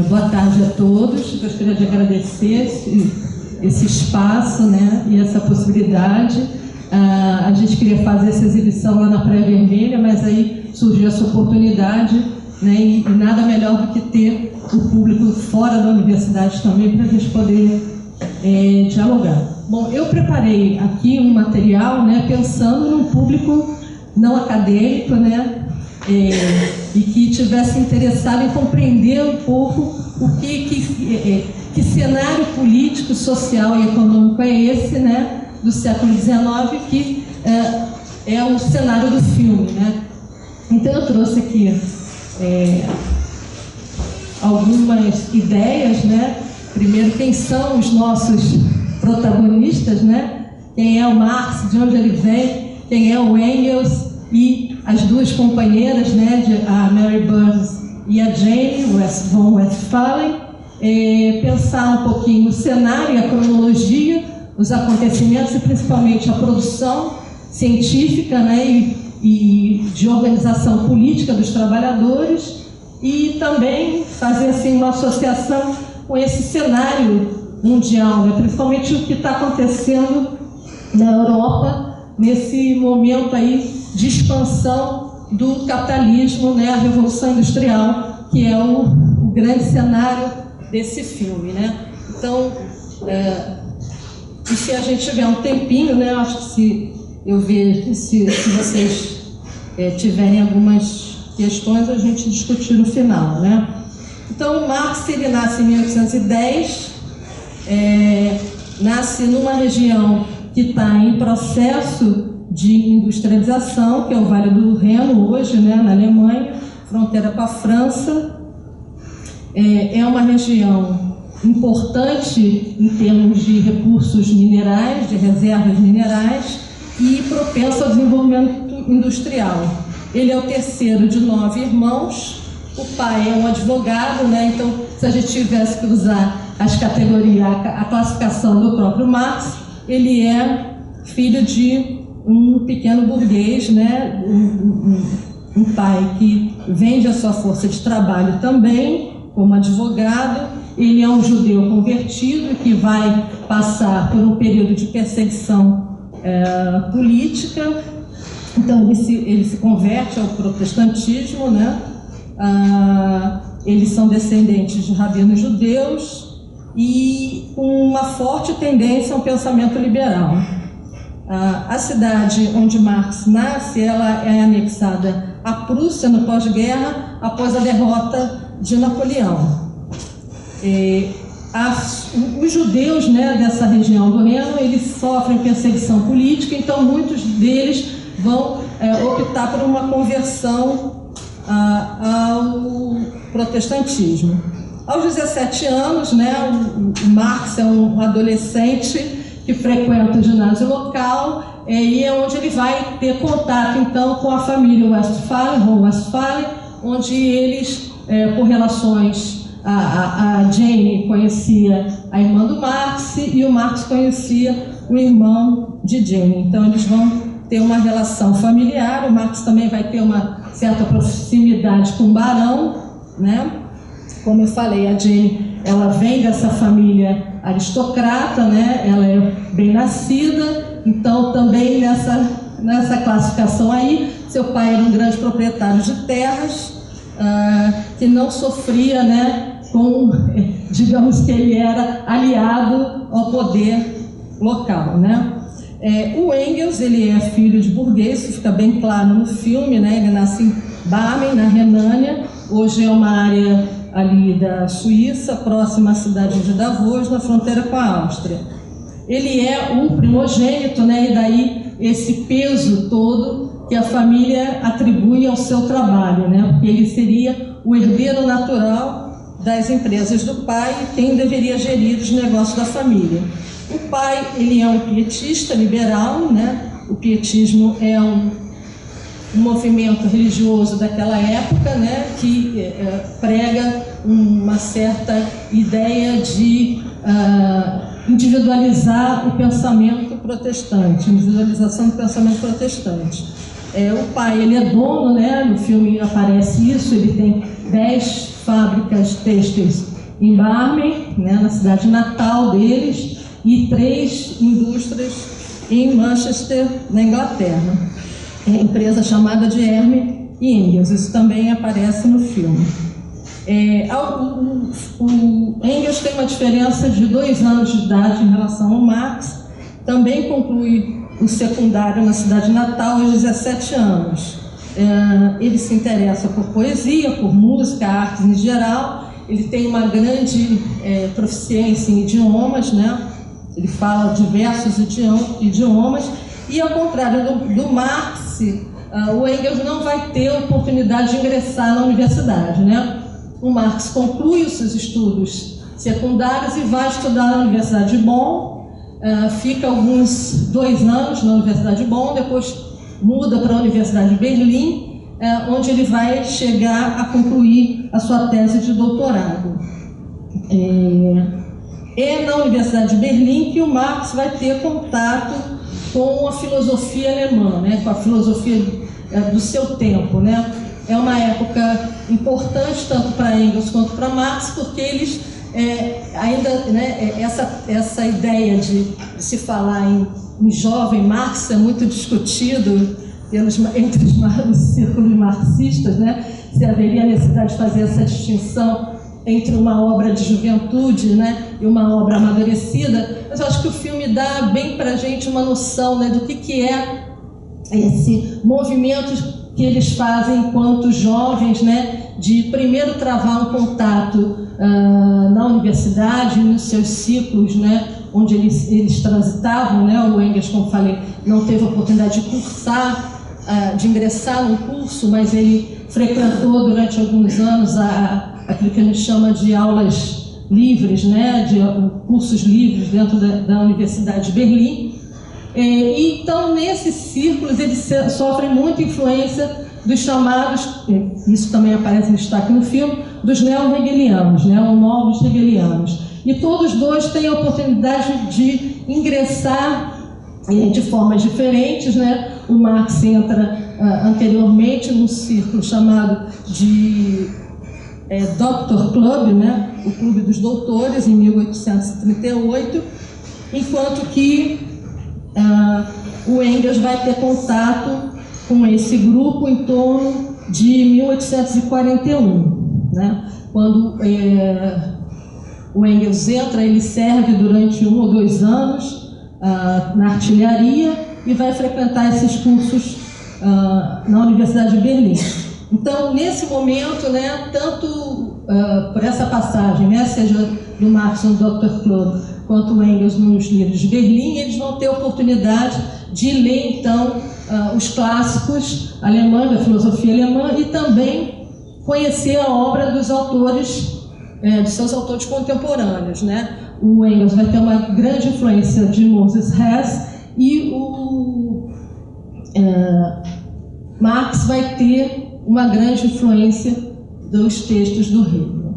Boa tarde a todos. Gostaria de agradecer esse espaço, né, e essa possibilidade. A gente queria fazer essa exibição lá na Praia Vermelha, mas aí surgiu essa oportunidade, né, e nada melhor do que ter o público fora da universidade também para a gente poder dialogar. Bom, eu preparei aqui um material, né, pensando num público não acadêmico, né, e que tivesse interessado em compreender um pouco o que cenário político, social e econômico é esse, né, do século XIX, que é o cenário do filme, né. Então eu trouxe aqui algumas ideias, né. Primeiro, quem são os nossos protagonistas, né? Quem é o Marx, de onde ele vem, quem é o Engels e as duas companheiras, né, a Mary Burns e a Jane von Westphalen, pensar um pouquinho o cenário e a cronologia, os acontecimentos e principalmente a produção científica, né, e de organização política dos trabalhadores, e também fazer assim uma associação com esse cenário mundial, né, principalmente o que está acontecendo na Europa nesse momento aí de expansão do capitalismo, né, a Revolução Industrial, que é o grande cenário desse filme, né. Então, e se a gente tiver um tempinho, né, acho que se vocês tiverem algumas questões, a gente discutir no final, né. Então, Marx, ele nasce em 1810, nasce numa região que está em processo de industrialização, que é o Vale do Reno hoje, né, na Alemanha, fronteira com a França. É uma região importante em termos de recursos minerais, de reservas minerais, e propensa ao desenvolvimento industrial. Ele é o terceiro de 9 irmãos. O pai é um advogado, né? Então, se a gente tivesse que usar as categorias, a classificação do próprio Marx, ele é filho de um pequeno burguês, né? Um pai que vende a sua força de trabalho também, como advogado. Ele é um judeu convertido que vai passar por um período de perseguição política. Então, ele se converte ao protestantismo, né? Eles são descendentes de rabinos judeus e com uma forte tendência a um pensamento liberal. A cidade onde Marx nasce, ela é anexada à Prússia no pós-guerra, após a derrota de Napoleão. Os judeus, né, dessa região do Reno, eles sofrem perseguição política, então muitos deles vão optar por uma conversão ao protestantismo. Aos 17 anos, né, o Marx é um adolescente que frequenta o ginásio local, e é onde ele vai ter contato, então, com a família von Westphalen, onde eles, por relações, a Jane conhecia a irmã do Marx e o Marx conhecia o irmão de Jane. Então, eles vão ter uma relação familiar. O Marx também vai ter uma certa proximidade com o barão, né? Como eu falei, a Jane, ela vem dessa família aristocrata, né? Ela é bem nascida, então também nessa classificação aí, seu pai era um grande proprietário de terras, que não sofria, né, digamos que ele era aliado ao poder local, né? O Engels, ele é filho de burguês, isso fica bem claro no filme, né? Ele nasce em Barmen, na Renânia, hoje é uma área ali da Suíça, próxima à cidade de Davos, na fronteira com a Áustria. Ele é o primogênito, né? E daí esse peso todo que a família atribui ao seu trabalho, né? Porque ele seria o herdeiro natural das empresas do pai e quem deveria gerir os negócios da família. O pai, ele é um pietista liberal, né? O pietismo é um movimento religioso daquela época, né, que prega uma certa ideia de individualizar o pensamento protestante, individualização do pensamento protestante. O pai, ele é dono, né, no filme aparece isso, ele tem 10 fábricas têxteis em Barmen, né, na cidade natal deles, e 3 indústrias em Manchester, na Inglaterra. Empresa chamada de Hermes e Engels, isso também aparece no filme. O Engels tem uma diferença de 2 anos de idade em relação ao Marx, também conclui o secundário na cidade natal aos 17 anos. Ele se interessa por poesia, por música, artes em geral, ele tem uma grande proficiência em idiomas, né? Ele fala diversos idiomas, e ao contrário do Marx, o Engels não vai ter a oportunidade de ingressar na universidade, né? O Marx conclui os seus estudos secundários e vai estudar na Universidade de Bonn, fica 2 anos na Universidade de Bonn, depois muda para a Universidade de Berlim, onde ele vai chegar a concluir a sua tese de doutorado. É na Universidade de Berlim que o Marx vai ter contato com a filosofia alemã, né, com a filosofia do seu tempo, né? É uma época importante tanto para Engels quanto para Marx, porque eles ainda, né, essa ideia de se falar em jovem Marx é muito discutido entre os círculos marxistas, né? Se haveria necessidade de fazer essa distinção entre uma obra de juventude, né, e uma obra amadurecida, mas eu acho que o filme dá bem para a gente uma noção, né, do que é esse movimento que eles fazem enquanto jovens, né, de primeiro travar um contato na universidade, nos seus ciclos, né, onde eles transitavam, né. O Engels, como falei, não teve a oportunidade de cursar, de ingressar num curso, mas ele frequentou durante alguns anos aquilo que a gente chama de aulas livres, né, de cursos livres dentro da Universidade de Berlim. Então, nesses círculos, eles sofrem muita influência dos chamados, isso também aparece em destaque no filme, dos neo-hegelianos, né, ou novos hegelianos. E todos dois têm a oportunidade de ingressar de formas diferentes, né? O Marx entra anteriormente num círculo chamado de Doctor Club, né? O Clube dos Doutores, em 1838, enquanto que o Engels vai ter contato com esse grupo em torno de 1841, né? Quando o Engels entra, ele serve durante 1 ou 2 anos na artilharia e vai frequentar esses cursos na Universidade de Berlim. Então, nesse momento, né, tanto por essa passagem, né, seja do Marx no Dr. Club, quanto o Engels nos livros de Berlim, eles vão ter a oportunidade de ler, então, os clássicos alemães, da filosofia alemã, e também conhecer a obra dos autores, dos seus autores contemporâneos, né? O Engels vai ter uma grande influência de Moses Hess e o Marx vai ter uma grande influência dos textos do Hegel.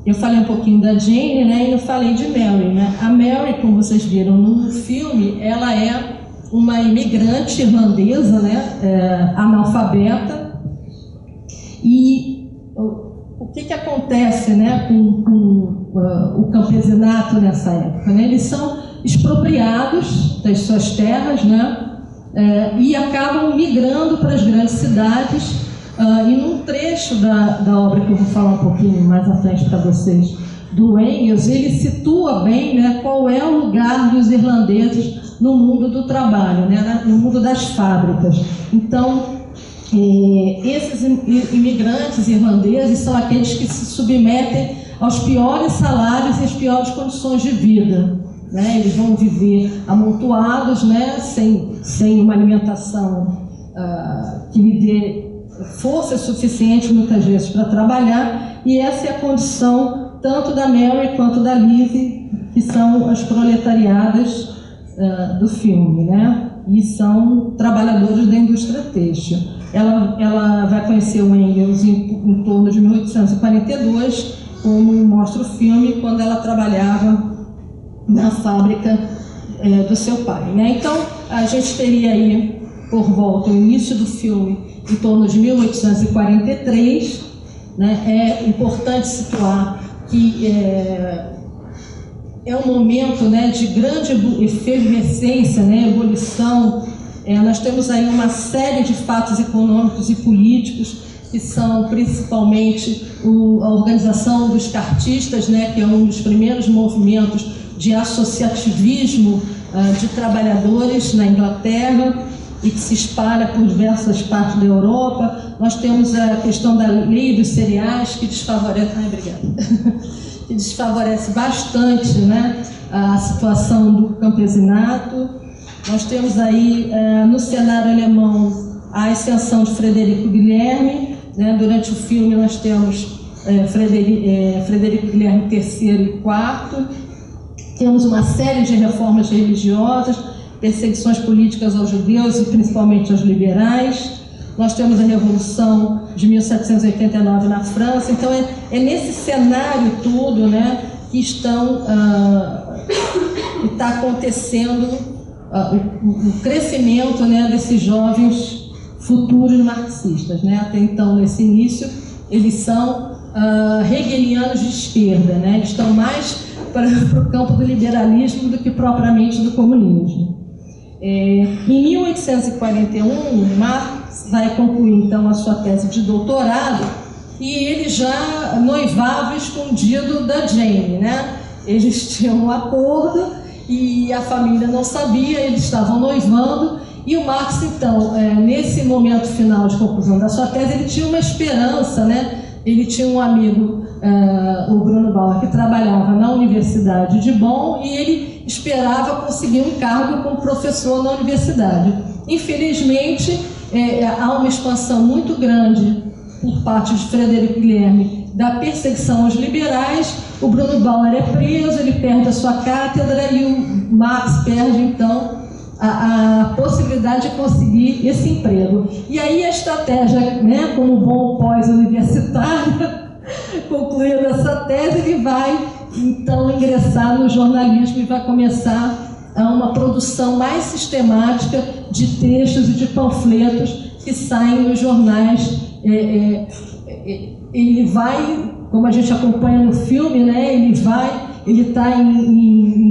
Eu falei um pouquinho da Jane, né, e eu falei de Mary, né? A Mary, como vocês viram no filme, ela é uma imigrante irlandesa, né, analfabeta, e o que acontece, né, com o campesinato nessa época, né? Eles são expropriados das suas terras, né, e acabam migrando para as grandes cidades. E num trecho da obra que eu vou falar um pouquinho mais à frente para vocês, do Engels, ele situa bem, né, qual é o lugar dos irlandeses no mundo do trabalho, né, no mundo das fábricas. Então, esses imigrantes irlandeses são aqueles que se submetem aos piores salários e às piores condições de vida, né? Eles vão viver amontoados, né, sem uma alimentação que lhe dê força suficiente muitas vezes para trabalhar, e essa é a condição tanto da Mary quanto da Lizzie, que são as proletariadas do filme, né? E são trabalhadores da indústria têxtil. Ela vai conhecer o Engels em torno de 1842, como mostra o filme, quando ela trabalhava na fábrica do seu pai, né? Então, a gente teria aí, por volta, o início do filme, em torno de 1843, né? É importante situar que é um momento, né, de grande efervescência, né, ebulição. Nós temos aí uma série de fatos econômicos e políticos que são principalmente a organização dos cartistas, né, que é um dos primeiros movimentos de associativismo de trabalhadores na Inglaterra e que se espalha por diversas partes da Europa. Nós temos a questão da lei dos cereais, que desfavorece... que desfavorece bastante, né, a situação do campesinato. Nós temos aí, no cenário alemão, a ascensão de Frederico Guilherme, né? Durante o filme nós temos Frederico Guilherme III e IV. Temos uma série de reformas religiosas, perseguições políticas aos judeus e principalmente aos liberais. Nós temos a Revolução de 1789 na França. Então, é nesse cenário todo, né, que está acontecendo o crescimento, né, desses jovens futuros marxistas, né? Até então, nesse início, eles são hegelianos de esquerda, né? Eles estão mais para o campo do liberalismo do que propriamente do comunismo. Em 1841, Marx vai concluir, então, a sua tese de doutorado, e ele já noivava escondido da Jane, né? Eles tinham um acordo e a família não sabia, eles estavam noivando, e o Marx, então, nesse momento final de conclusão da sua tese, ele tinha uma esperança, né? Ele tinha um amigo, o Bruno Bauer, que trabalhava na Universidade de Bonn, e ele esperava conseguir um cargo como professor na universidade. Infelizmente, há uma expansão muito grande por parte de Frederico Guilherme da perseguição aos liberais. O Bruno Bauer é preso, ele perde a sua cátedra e o Marx perde, então, a possibilidade de conseguir esse emprego. E aí a estratégia, né, como bom pós-universitário, concluindo essa tese, ele vai, então, ingressar no jornalismo e vai começar uma produção mais sistemática de textos e de panfletos que saem nos jornais. Ele vai, como a gente acompanha no filme, né, ele está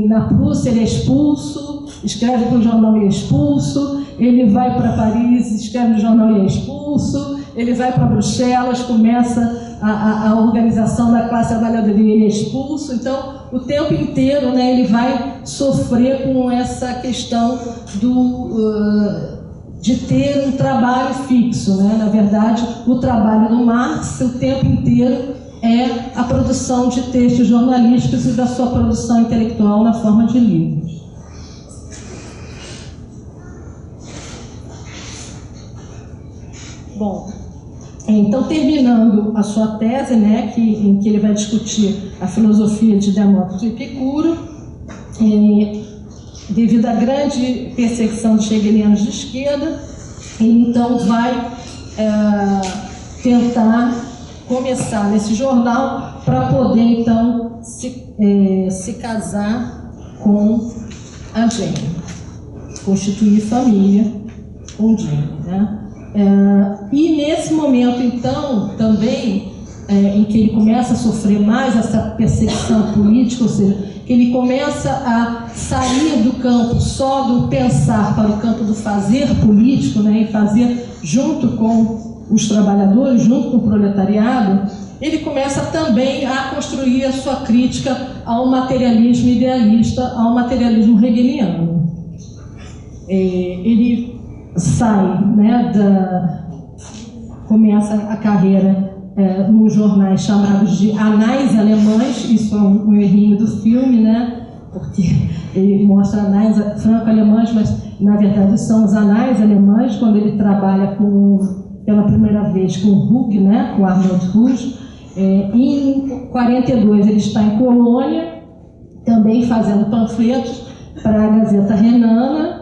na Prússia, ele é expulso, escreve para o jornal e é expulso, ele vai para Paris, escreve no jornal e é expulso, ele vai para Bruxelas, começa a organização da classe trabalhadora e ele é expulso. Então, o tempo inteiro, né, ele vai sofrer com essa questão de ter um trabalho fixo, né? Na verdade, o trabalho do Marx, o tempo inteiro, é a produção de textos jornalísticos e da sua produção intelectual na forma de livros. Bom, então, terminando a sua tese, né, em que ele vai discutir a filosofia de Demócrito e Epicuro, devido à grande perseguição dos hegelianos de esquerda, ele então vai tentar começar nesse jornal para poder, então, se casar com a Jane, constituir família com Jane, né? E nesse momento, então, também, em que ele começa a sofrer mais essa perseguição política, ou seja, que ele começa a sair do campo só do pensar para o campo do fazer político, né, e fazer junto com os trabalhadores, junto com o proletariado, ele começa também a construir a sua crítica ao materialismo idealista, ao materialismo hegeliano. Ele sai, né, começa a carreira nos jornais chamados de anais alemães. Isso é um errinho do filme, né, porque ele mostra anais franco-alemães, mas na verdade são os anais alemães, quando ele trabalha pela primeira vez com Hug, né, com Arnold Hug. Em 42 ele está em Colônia, também fazendo panfletos, para a Gazeta Renana,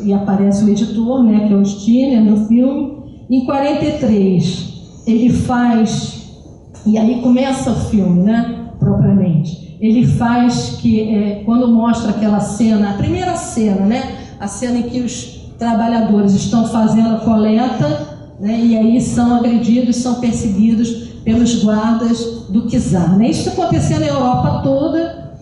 e aparece o editor, né, que é o Stirner, no filme. Em 43, ele faz, e aí começa o filme, né, propriamente. Ele faz que, quando mostra aquela cena, a primeira cena, né, a cena em que os trabalhadores estão fazendo a coleta, né, e aí são agredidos, são perseguidos pelos guardas do czar, né? Isso acontecia na Europa toda.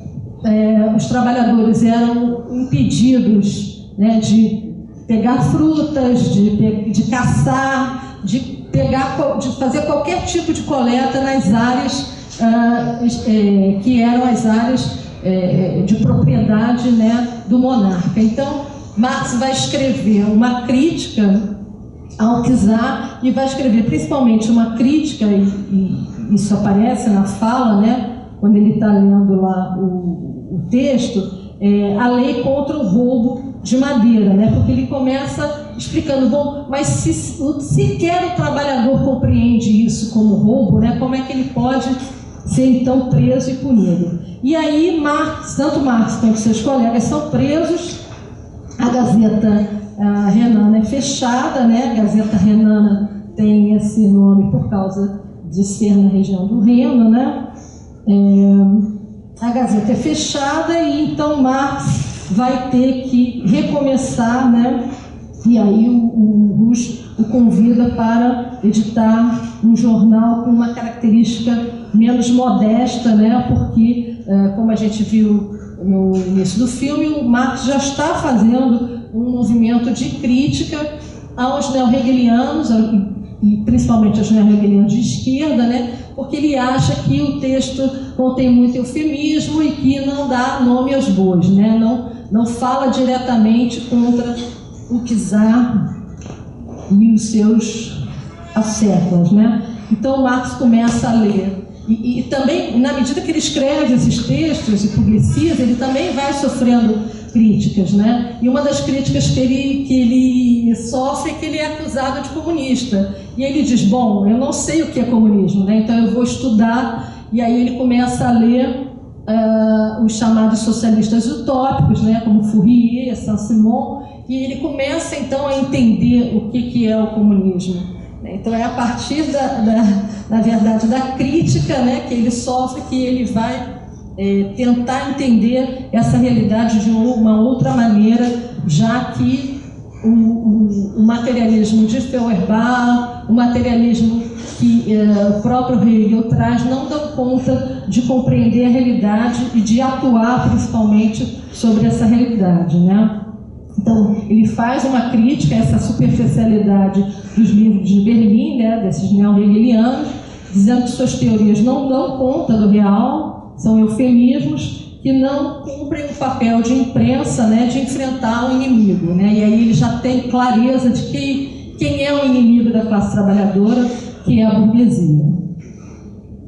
Os trabalhadores eram impedidos, né, de pegar frutas, de caçar, de fazer qualquer tipo de coleta nas áreas que eram as áreas de propriedade, né, do monarca. Então, Marx vai escrever uma crítica ao czar e vai escrever principalmente uma crítica, e isso aparece na fala, né, quando ele está lendo lá o texto, a lei contra o roubo de madeira, né, porque ele começa explicando, bom, mas se sequer o trabalhador compreende isso como roubo, né, como é que ele pode ser então preso e punido? E aí tanto Marx quanto seus colegas são presos, a Gazeta Renana é fechada, né? A Gazeta Renana tem esse nome por causa de ser na região do Reno, né? A Gazeta é fechada e então Marx vai ter que recomeçar, né? E aí o Rush o convida para editar um jornal com uma característica menos modesta, né? Porque, como a gente viu no início do filme, o Marx já está fazendo um movimento de crítica aos neo-hegelianos, e principalmente aos neo-hegelianos de esquerda, né? Porque ele acha que o texto contém muito eufemismo e que não dá nome aos bois, né? Não fala diretamente contra o czar e os seus asseclas, né? Então Marx começa a ler. E também, na medida que ele escreve esses textos e publiciza, ele também vai sofrendo críticas, né? E uma das críticas que ele sofre é que ele é acusado de comunista. E ele diz, bom, eu não sei o que é comunismo, né? Então eu vou estudar. E aí ele começa a ler os chamados socialistas utópicos, né? Como Fourier, Saint-Simon, e ele começa então a entender o que é o comunismo. Então é a partir na verdade, da crítica, né, que ele sofre, que ele vai tentar entender essa realidade de uma outra maneira, já que o materialismo de Feuerbach, o materialismo que o próprio Hegel traz, não dão conta de compreender a realidade e de atuar principalmente sobre essa realidade, né? Então, ele faz uma crítica a essa superficialidade dos livros de Berlim, né, desses neo-hegelianos, dizendo que suas teorias não dão conta do real, são eufemismos que não cumprem o papel de imprensa, né, de enfrentar o inimigo, né? E aí ele já tem clareza de quem é o inimigo da classe trabalhadora, que é a burguesia.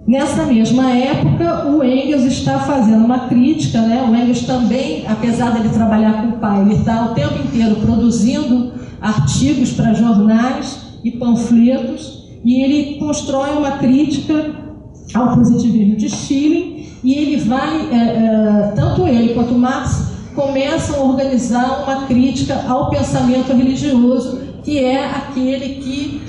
Nessa mesma época, o Engels está fazendo uma crítica, né? O Engels também, apesar de ele trabalhar com o pai, ele está o tempo inteiro produzindo artigos para jornais e panfletos, e ele constrói uma crítica ao positivismo de Schelling, e ele vai, tanto ele quanto Marx, começam a organizar uma crítica ao pensamento religioso, que é aquele que,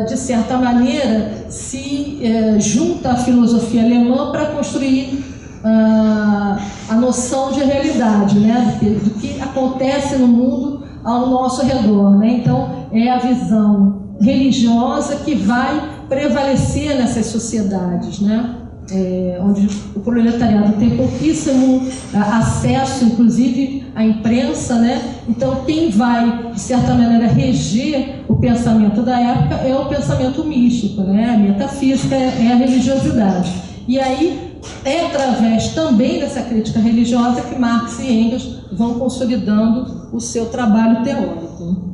de certa maneira, se junta à filosofia alemã para construir a noção de realidade, né, do que acontece no mundo ao nosso redor, né? Então, é a visão religiosa que vai prevalecer nessas sociedades, né? Onde o proletariado tem pouquíssimo acesso, inclusive, à imprensa, né? Então, quem vai, de certa maneira, reger o pensamento da época é o pensamento místico, né? A metafísica é a religiosidade. E aí, é através também dessa crítica religiosa que Marx e Engels vão consolidando o seu trabalho teórico.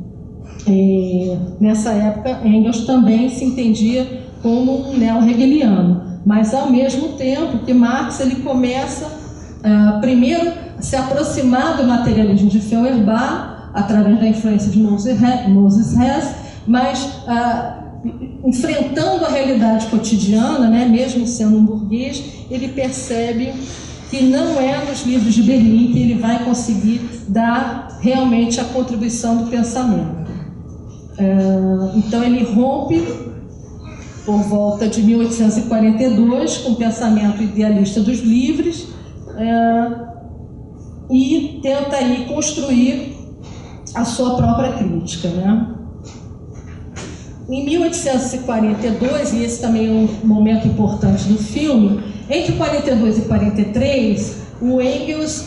Nessa época, Engels também se entendia como um neo-hegeliano, mas ao mesmo tempo que Marx ele começa primeiro a se aproximar do materialismo de Feuerbach através da influência de Moses Hess, mas enfrentando a realidade cotidiana, né, mesmo sendo um burguês, ele percebe que não é nos livros de Berlim que ele vai conseguir dar realmente a contribuição do pensamento. Então ele rompe por volta de 1842 com o pensamento idealista dos livres e tenta aí construir a sua própria crítica, né? Em 1842, e esse também é um momento importante do filme, entre 42 e 43, o Engels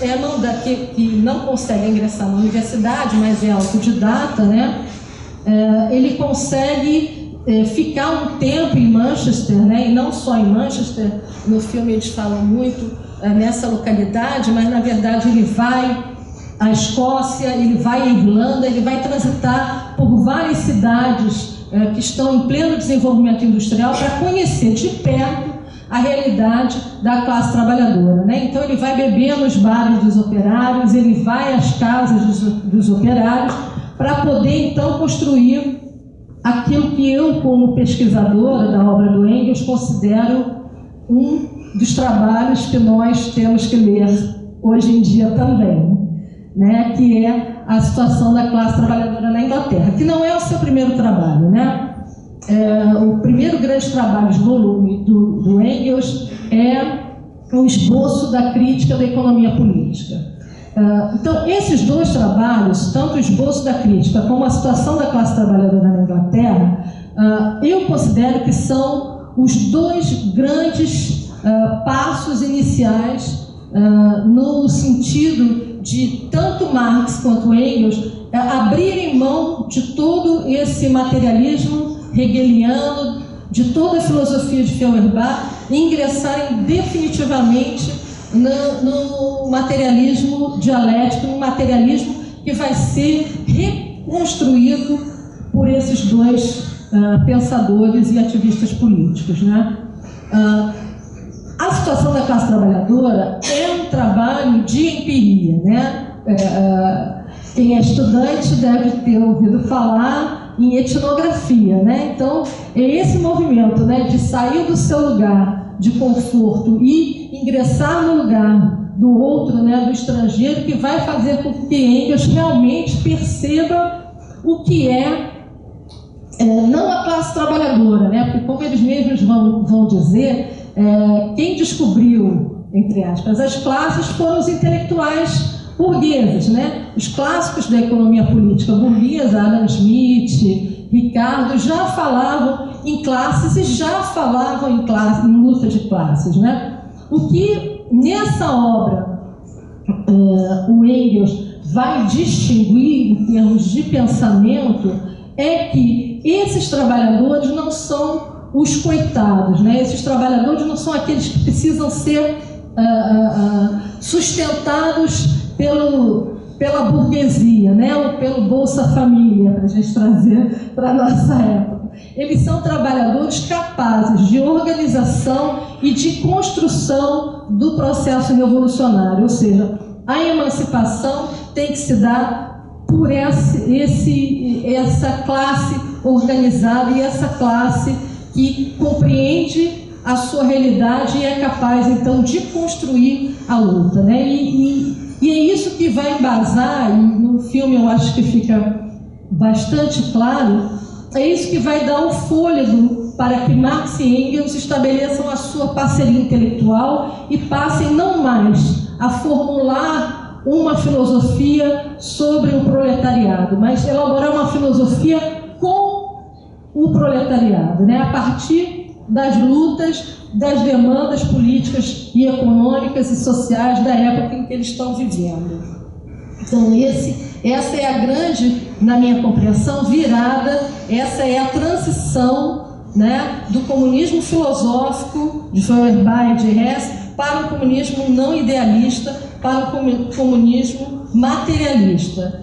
que não consegue ingressar na universidade, mas é autodidata, né? Ele consegue ficar um tempo em Manchester, né? E não só em Manchester, no filme eles falam muito nessa localidade, mas na verdade ele vai à Escócia, ele vai à Irlanda, ele vai transitar por várias cidades que estão em pleno desenvolvimento industrial para conhecer de perto a realidade da classe trabalhadora, né? Então ele vai beber nos bares dos operários, ele vai às casas dos operários para poder então construir aquilo que eu, como pesquisadora da obra do Engels, considero um dos trabalhos que nós temos que ler hoje em dia também, né? Que é a situação da classe trabalhadora na Inglaterra, que não é o seu primeiro trabalho, né? O primeiro grande trabalho de volume do Engels é o esboço da crítica da economia política. Então, esses dois trabalhos, tanto o esboço da crítica como a situação da classe trabalhadora na Inglaterra, eu considero que são os dois grandes passos iniciais no sentido de tanto Marx quanto Engels abrirem mão de todo esse materialismo hegeliano, de toda a filosofia de Feuerbach, e ingressarem definitivamente no materialismo dialético, no materialismo que vai ser reconstruído por esses dois pensadores e ativistas políticos, né? A situação da classe trabalhadora é um trabalho de empiria, né? Quem é estudante deve ter ouvido falar em etnografia, né? Então, é esse movimento, né, de sair do seu lugar de conforto e ingressar no lugar do outro, né, do estrangeiro, que vai fazer com que Engels realmente perceba o que não a classe trabalhadora, né? Porque, como eles mesmos vão dizer, quem descobriu, entre aspas, as classes foram os intelectuais burgueses, né? Os clássicos da economia política burguesa, Adam Smith, Ricardo, já falavam em classes e já falavam em luta de classes, né? O que nessa obra o Engels vai distinguir em termos de pensamento é que esses trabalhadores não são os coitados, né? Esses trabalhadores não são aqueles que precisam ser sustentados pela burguesia, né? Ou pelo Bolsa Família, para a gente trazer para a nossa época. Eles são trabalhadores capazes de organização e de construção do processo revolucionário, ou seja, a emancipação tem que se dar por essa classe organizada e essa classe que compreende a sua realidade e é capaz, então, de construir a luta, né? E é isso que vai embasar, e no filme eu acho que fica bastante claro, é isso que vai dar o fôlego para que Marx e Engels estabeleçam a sua parceria intelectual e passem não mais a formular uma filosofia sobre o proletariado, mas elaborar uma filosofia com o proletariado, né? A partir das lutas, das demandas políticas e econômicas e sociais da época em que eles estão vivendo. Então, essa é a grande, na minha compreensão, virada, essa é a transição, né, do comunismo filosófico de Feuerbach e de Hess para o comunismo não idealista, para o comunismo materialista.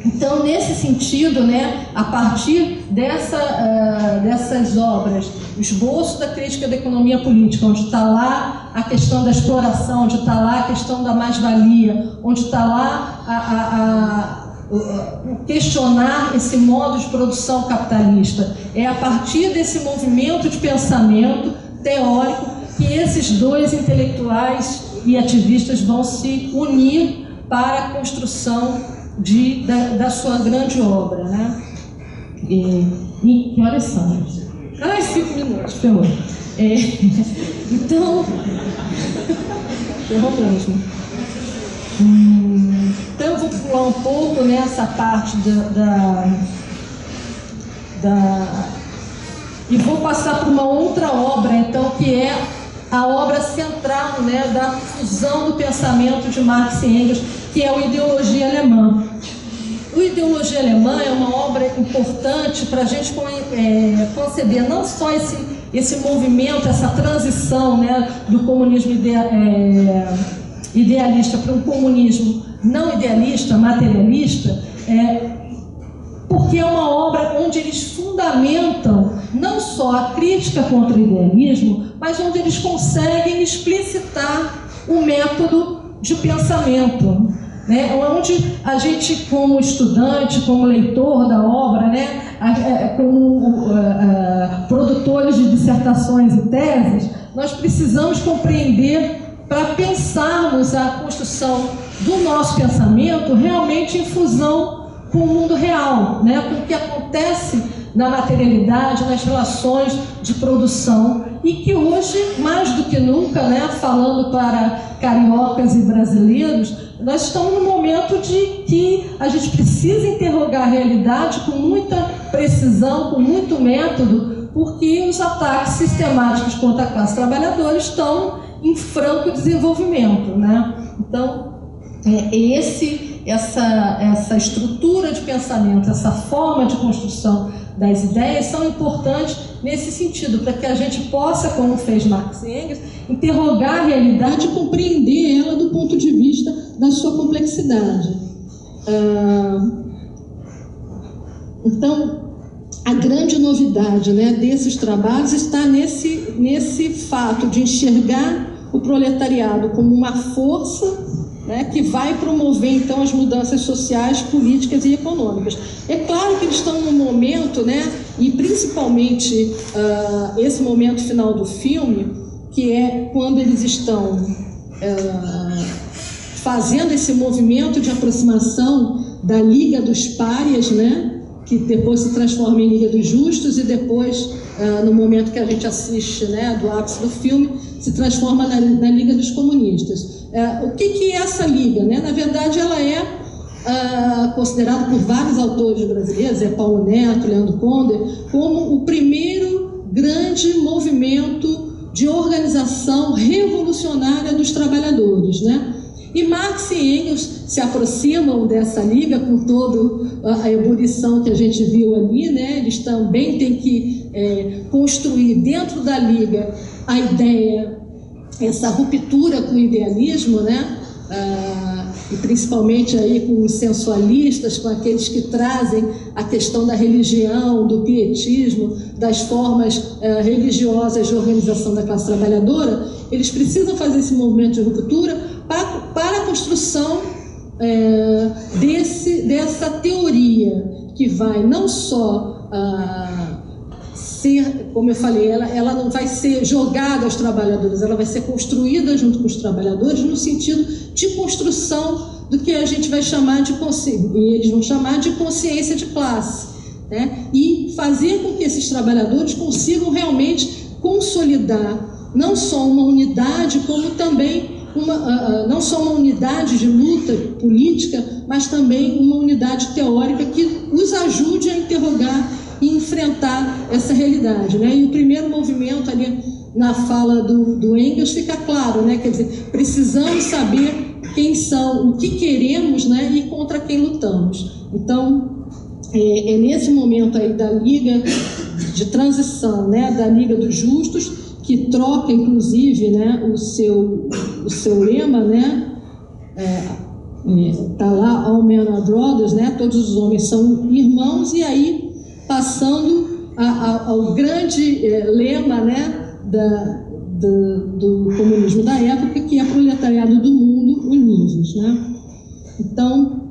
Então, nesse sentido, né, a partir dessas obras, o esboço da crítica da economia política, onde está lá a questão da exploração, onde está lá a questão da mais-valia, onde está lá o questionar esse modo de produção capitalista, é a partir desse movimento de pensamento teórico que esses dois intelectuais e ativistas vão se unir para a construção da sua grande obra, né? Que horas são? 5 minutos, ferrou. Então, ferrou mesmo. Então eu vou pular um pouco nessa parte e vou passar para uma outra obra, então, que é a obra central, né, da fusão do pensamento de Marx e Engels, que é o Ideologia Alemã. O Ideologia Alemã é uma obra importante para a gente conceber não só esse movimento, essa transição, né, do comunismo idealista para um comunismo não idealista, materialista, porque é uma obra onde eles fundamentam não só a crítica contra o idealismo, mas onde eles conseguem explicitar o método de pensamento, né? Onde a gente, como estudante, como leitor da obra, né, como produtores de dissertações e teses, nós precisamos compreender para pensarmos a construção do nosso pensamento realmente em fusão com o mundo real, né? Com o que acontece na materialidade, nas relações de produção, e que hoje, mais do que nunca, né, falando para cariocas e brasileiros, nós estamos num momento de que a gente precisa interrogar a realidade com muita precisão, com muito método, porque os ataques sistemáticos contra a classe trabalhadora estão em franco desenvolvimento, né? Então, essa estrutura de pensamento, essa forma de construção das ideias são importantes nesse sentido, para que a gente possa, como fez Marx e Engels, interrogar a realidade e compreender ela do ponto de vista da sua complexidade. Então, a grande novidade, né, desses trabalhos está nesse fato de enxergar o proletariado como uma força, né, que vai promover, então, as mudanças sociais, políticas e econômicas. É claro que eles estão num momento, né, e principalmente esse momento final do filme, que é quando eles estão fazendo esse movimento de aproximação da Liga dos Párias, né, que depois se transforma em Liga dos Justos, e depois, no momento que a gente assiste, né, do ápice do filme, se transforma na Liga dos Comunistas. O que é essa Liga, né? Na verdade, ela é considerada por vários autores brasileiros, Paulo Neto, Leandro Conder, como o primeiro grande movimento de organização revolucionária dos trabalhadores, né? E Marx e Engels se aproximam dessa liga com toda a ebulição que a gente viu ali, né? Eles também têm que construir dentro da liga a ideia, essa ruptura com o idealismo, né? E principalmente aí com os sensualistas, com aqueles que trazem a questão da religião, do pietismo, das formas religiosas de organização da classe trabalhadora. Eles precisam fazer esse movimento de ruptura para a construção dessa teoria, que vai não só ser, como eu falei, ela não vai ser jogada aos trabalhadores, ela vai ser construída junto com os trabalhadores no sentido de construção do que a gente vai chamar de e eles vão chamar de consciência de classe, né? E fazer com que esses trabalhadores consigam realmente consolidar não só uma unidade, como também não só uma unidade de luta política, mas também uma unidade teórica que os ajude a interrogar e enfrentar essa realidade, né? E o primeiro movimento ali na fala do Engels fica claro, né? Quer dizer, precisamos saber quem são, o que queremos, né? E contra quem lutamos. Então, é nesse momento aí da Liga de transição, né? Da Liga dos Justos, que troca, inclusive, né? o seu lema, né? Tá lá, All Men are Brothers, né? Todos os homens são irmãos, e aí passando ao grande lema, né, do comunismo da época, que é proletariado do mundo unidos, né? Então,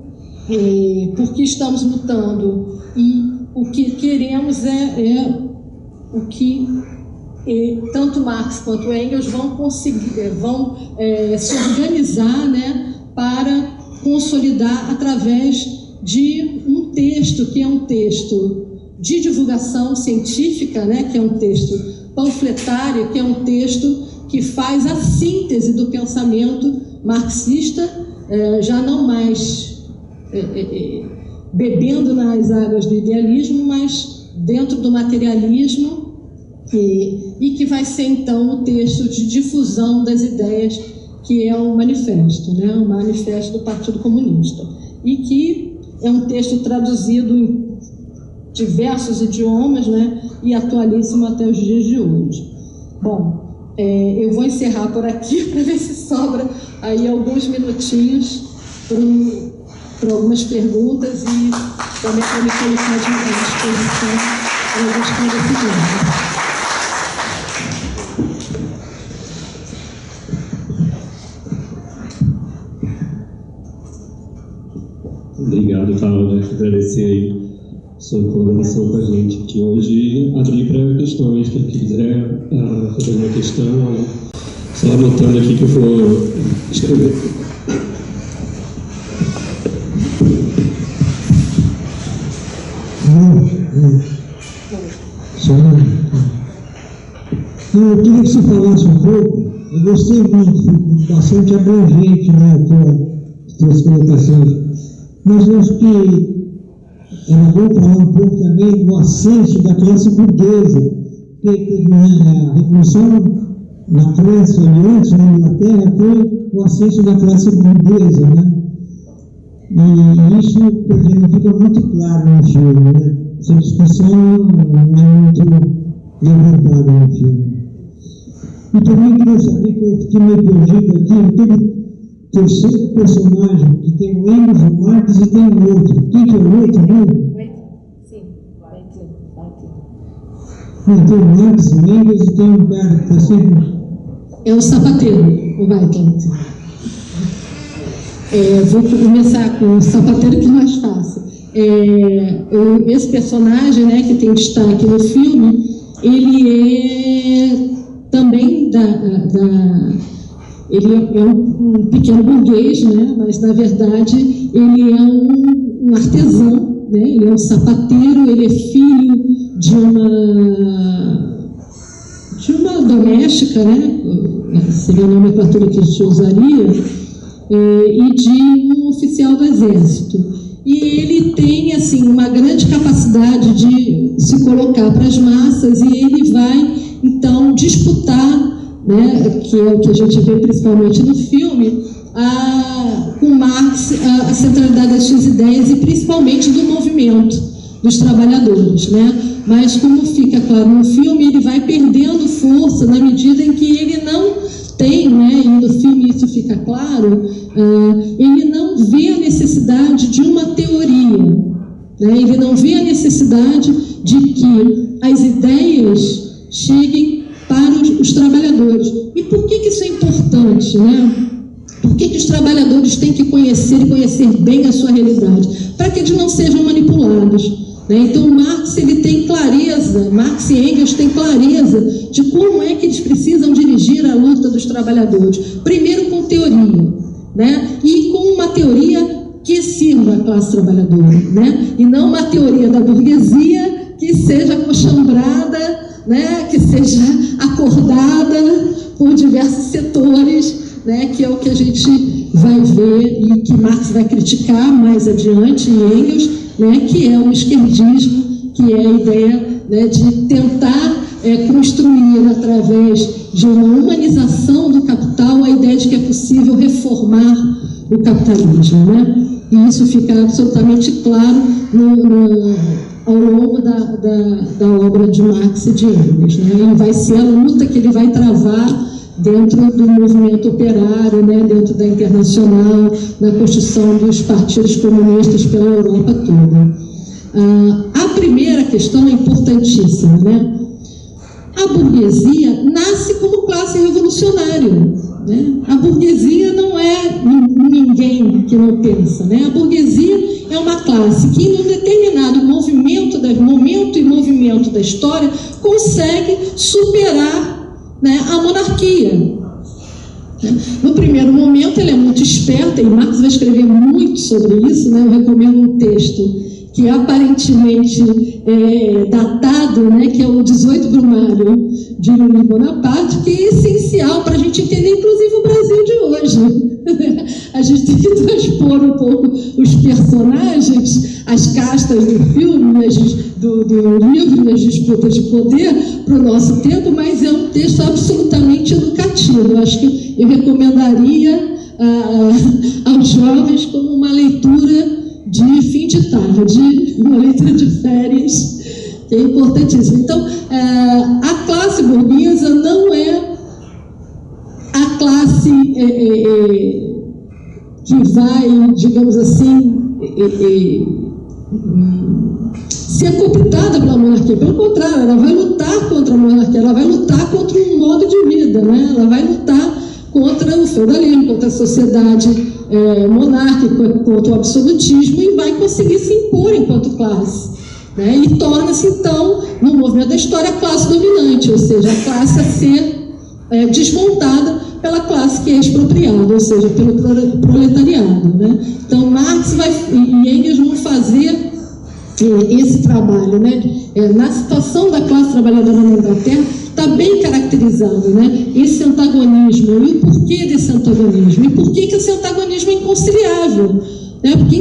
por que estamos lutando? E o que queremos é o que E tanto Marx quanto Engels vão se organizar, né, para consolidar através de um texto que é um texto de divulgação científica, né, que é um texto panfletário, que é um texto que faz a síntese do pensamento marxista, já não mais bebendo nas águas do idealismo, mas dentro do materialismo, e que vai ser, então, o texto de difusão das ideias, que é o manifesto, né? O manifesto do Partido Comunista, e que é um texto traduzido em diversos idiomas, né? E atualíssimo até os dias de hoje. Bom, eu vou encerrar por aqui para ver se sobra aí alguns minutinhos para algumas perguntas e também para me colocar à disposição para alguns esclarecimentos. Obrigado, Paula, agradecer aí sua colaboração com a gente aqui hoje, abrir para questões, quem quiser fazer uma questão, só anotando aqui que eu vou escrever. Eu queria que você falasse um pouco, eu gostei muito, foi bastante abrangente, né, as suas colocações, mas eu acho que era bom falar um pouco também do ascenso da classe burguesa, que a Revolução na França e antes na Inglaterra foi o ascenso da classe burguesa, né? E isso, por exemplo, fica muito claro no filme, né? Essa discussão não é muito levantada no filme. E também queria saber, que eu fiquei meio perdido aqui, aquele terceiro personagem, que tem o Engels, o Marx e tem o outro. Quem que é o outro, né? Sim, vai ter. Não, tem o Marx, o Engels e tem um cara que está sempre... É o sapateiro, o Weitland. Vou começar com o sapateiro, que é mais fácil. Esse personagem, né, que tem destaque no filme, ele é também ele é um pequeno burguês, né, mas na verdade ele é um artesão, né, ele é um sapateiro, ele é filho de uma doméstica, né, seria a nomenclatura que a gente usaria, e de um oficial do exército. E ele tem, assim, uma grande capacidade de se colocar para as massas, e ele vai, então, disputar, né, que é o que a gente vê principalmente no filme, com Marx, a centralidade das suas ideias e principalmente do movimento dos trabalhadores, né? Mas, como fica claro no filme, ele vai perdendo força na medida em que ele não tem, né, e no filme isso fica claro, ele não vê a necessidade de uma teoria, né? Ele não vê a necessidade de que as ideias cheguem para os trabalhadores. E por que isso é importante, né? Por que os trabalhadores têm que conhecer e conhecer bem a sua realidade? Para que eles não sejam manipulados. Então, Marx, ele tem clareza, Marx e Engels têm clareza de como é que eles precisam dirigir a luta dos trabalhadores. Primeiro com teoria, né? E com uma teoria que sirva à classe trabalhadora, né? E não uma teoria da burguesia que seja acochambrada, né? Que seja acordada por diversos setores, né? Que é o que a gente vai ver e que Marx vai criticar mais adiante, e Engels, né, que é o esquerdismo, que é a ideia, né, de tentar construir, através de uma humanização do capital, a ideia de que é possível reformar o capitalismo, né? E isso fica absolutamente claro ao longo da obra de Marx e de Engels, né? E vai ser a luta que ele vai travar dentro do movimento operário, né, dentro da Internacional, na construção dos partidos comunistas pela Europa toda. A primeira questão é importantíssima, né? A burguesia nasce como classe revolucionária, né? A burguesia não é ninguém que não pensa, né? A burguesia é uma classe que, em um determinado movimento da momento e movimento da história, consegue superar, né, a monarquia. No primeiro momento, ele é muito esperto, e Marx vai escrever muito sobre isso, né? Eu recomendo um texto que aparentemente é datado, né, que é o 18 Brumário de Louis Bonaparte, que é essencial para a gente entender, inclusive, o Brasil de hoje. A gente tem que transpor um pouco os personagens, as castas do filme, do livro, das disputas de poder para o nosso tempo, mas é um texto absolutamente educativo. Eu acho que eu recomendaria aos jovens como uma leitura de fim de tarde, uma leitura de férias, que é importantíssima. Então, a classe burguesa não é a classe que vai, digamos assim, ser cooptada pela monarquia. Pelo contrário, ela vai lutar contra a monarquia, ela vai lutar contra um modo de vida, né? Ela vai lutar contra o feudalismo, contra a sociedade monárquica, contra o absolutismo, e vai conseguir se impor enquanto classe, né? E torna-se, então, no movimento da história, a classe dominante, ou seja, a classe a ser desmontada pela classe que é expropriada, ou seja, pelo proletariado, né? Então, Marx e Engels vão fazer esse trabalho, né? Na situação da classe trabalhadora na Inglaterra, está bem caracterizado, né, esse antagonismo. E o porquê desse antagonismo? E por que esse antagonismo é inconciliável? Né? Porque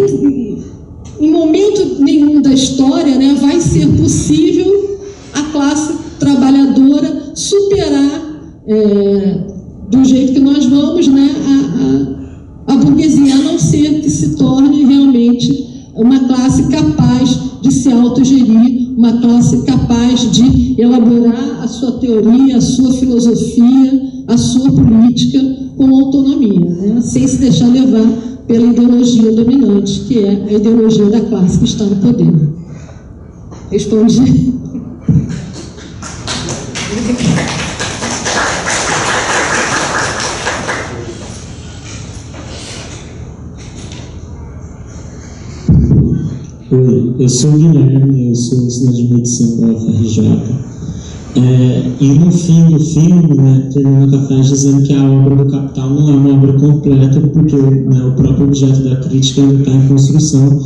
em momento nenhum da história, né, vai ser possível a classe trabalhadora superar, do jeito que nós vamos, né, a burguesia, a não ser que se torne realmente uma classe capaz de se autogerir, uma classe capaz de elaborar a sua teoria, a sua filosofia, a sua política com autonomia, né? Sem se deixar levar pela ideologia dominante, que é a ideologia da classe que está no poder. Respondi. Oi, eu sou o Guilherme, eu sou estudante de medicina da UFRJ. E no fim do filme, né, termina com a frase dizendo que a obra do Capital não é uma obra completa, porque, né, o próprio objeto da crítica ainda está em construção,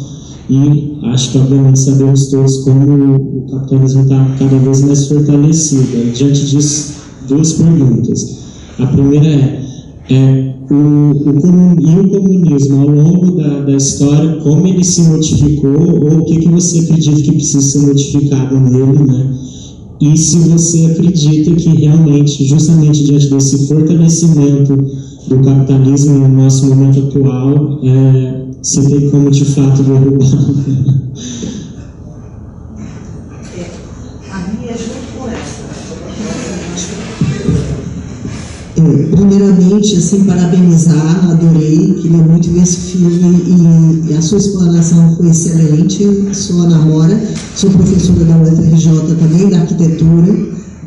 e acho que, obviamente, sabemos todos como o capitalismo está cada vez mais fortalecido. Diante disso, duas perguntas. A primeira o comunismo, ao longo da história, como ele se modificou, ou o que você acredita que precisa ser modificado nele, né? E se você acredita que realmente, justamente diante desse fortalecimento do capitalismo no nosso momento atual, você tem como de fato derrubar. A minha é junto com essa. Primeiramente, assim, parabenizar, adorei, queria muito ver esse filme, e a sua explanação foi excelente. Sou Ana Mora, sou professora da UFRJ também, da arquitetura,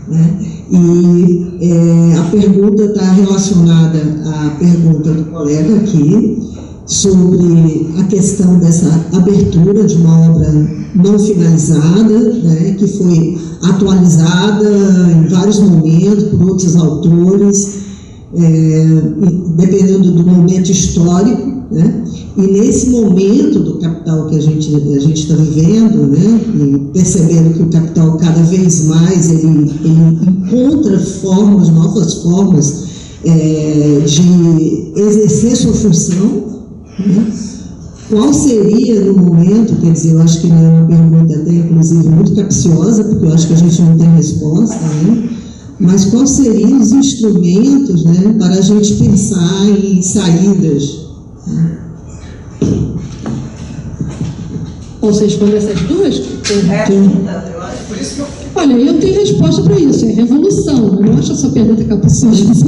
né? E a pergunta está relacionada à pergunta do colega aqui, sobre a questão dessa abertura de uma obra não finalizada, né, que foi atualizada em vários momentos por outros autores, dependendo do momento histórico, né, e nesse momento do Capital que a gente está vivendo, né, e percebendo que o Capital cada vez mais ele encontra formas, novas formas de exercer sua função, né? Qual seria no momento, quer dizer, eu acho que é uma pergunta até inclusive muito capciosa, porque eu acho que a gente não tem resposta, né? Mas quais seriam os instrumentos, né, para a gente pensar em saídas? Posso responder essas duas? Por isso que Olha, eu tenho resposta para isso, é revolução. Eu não acho essa pergunta capciosa.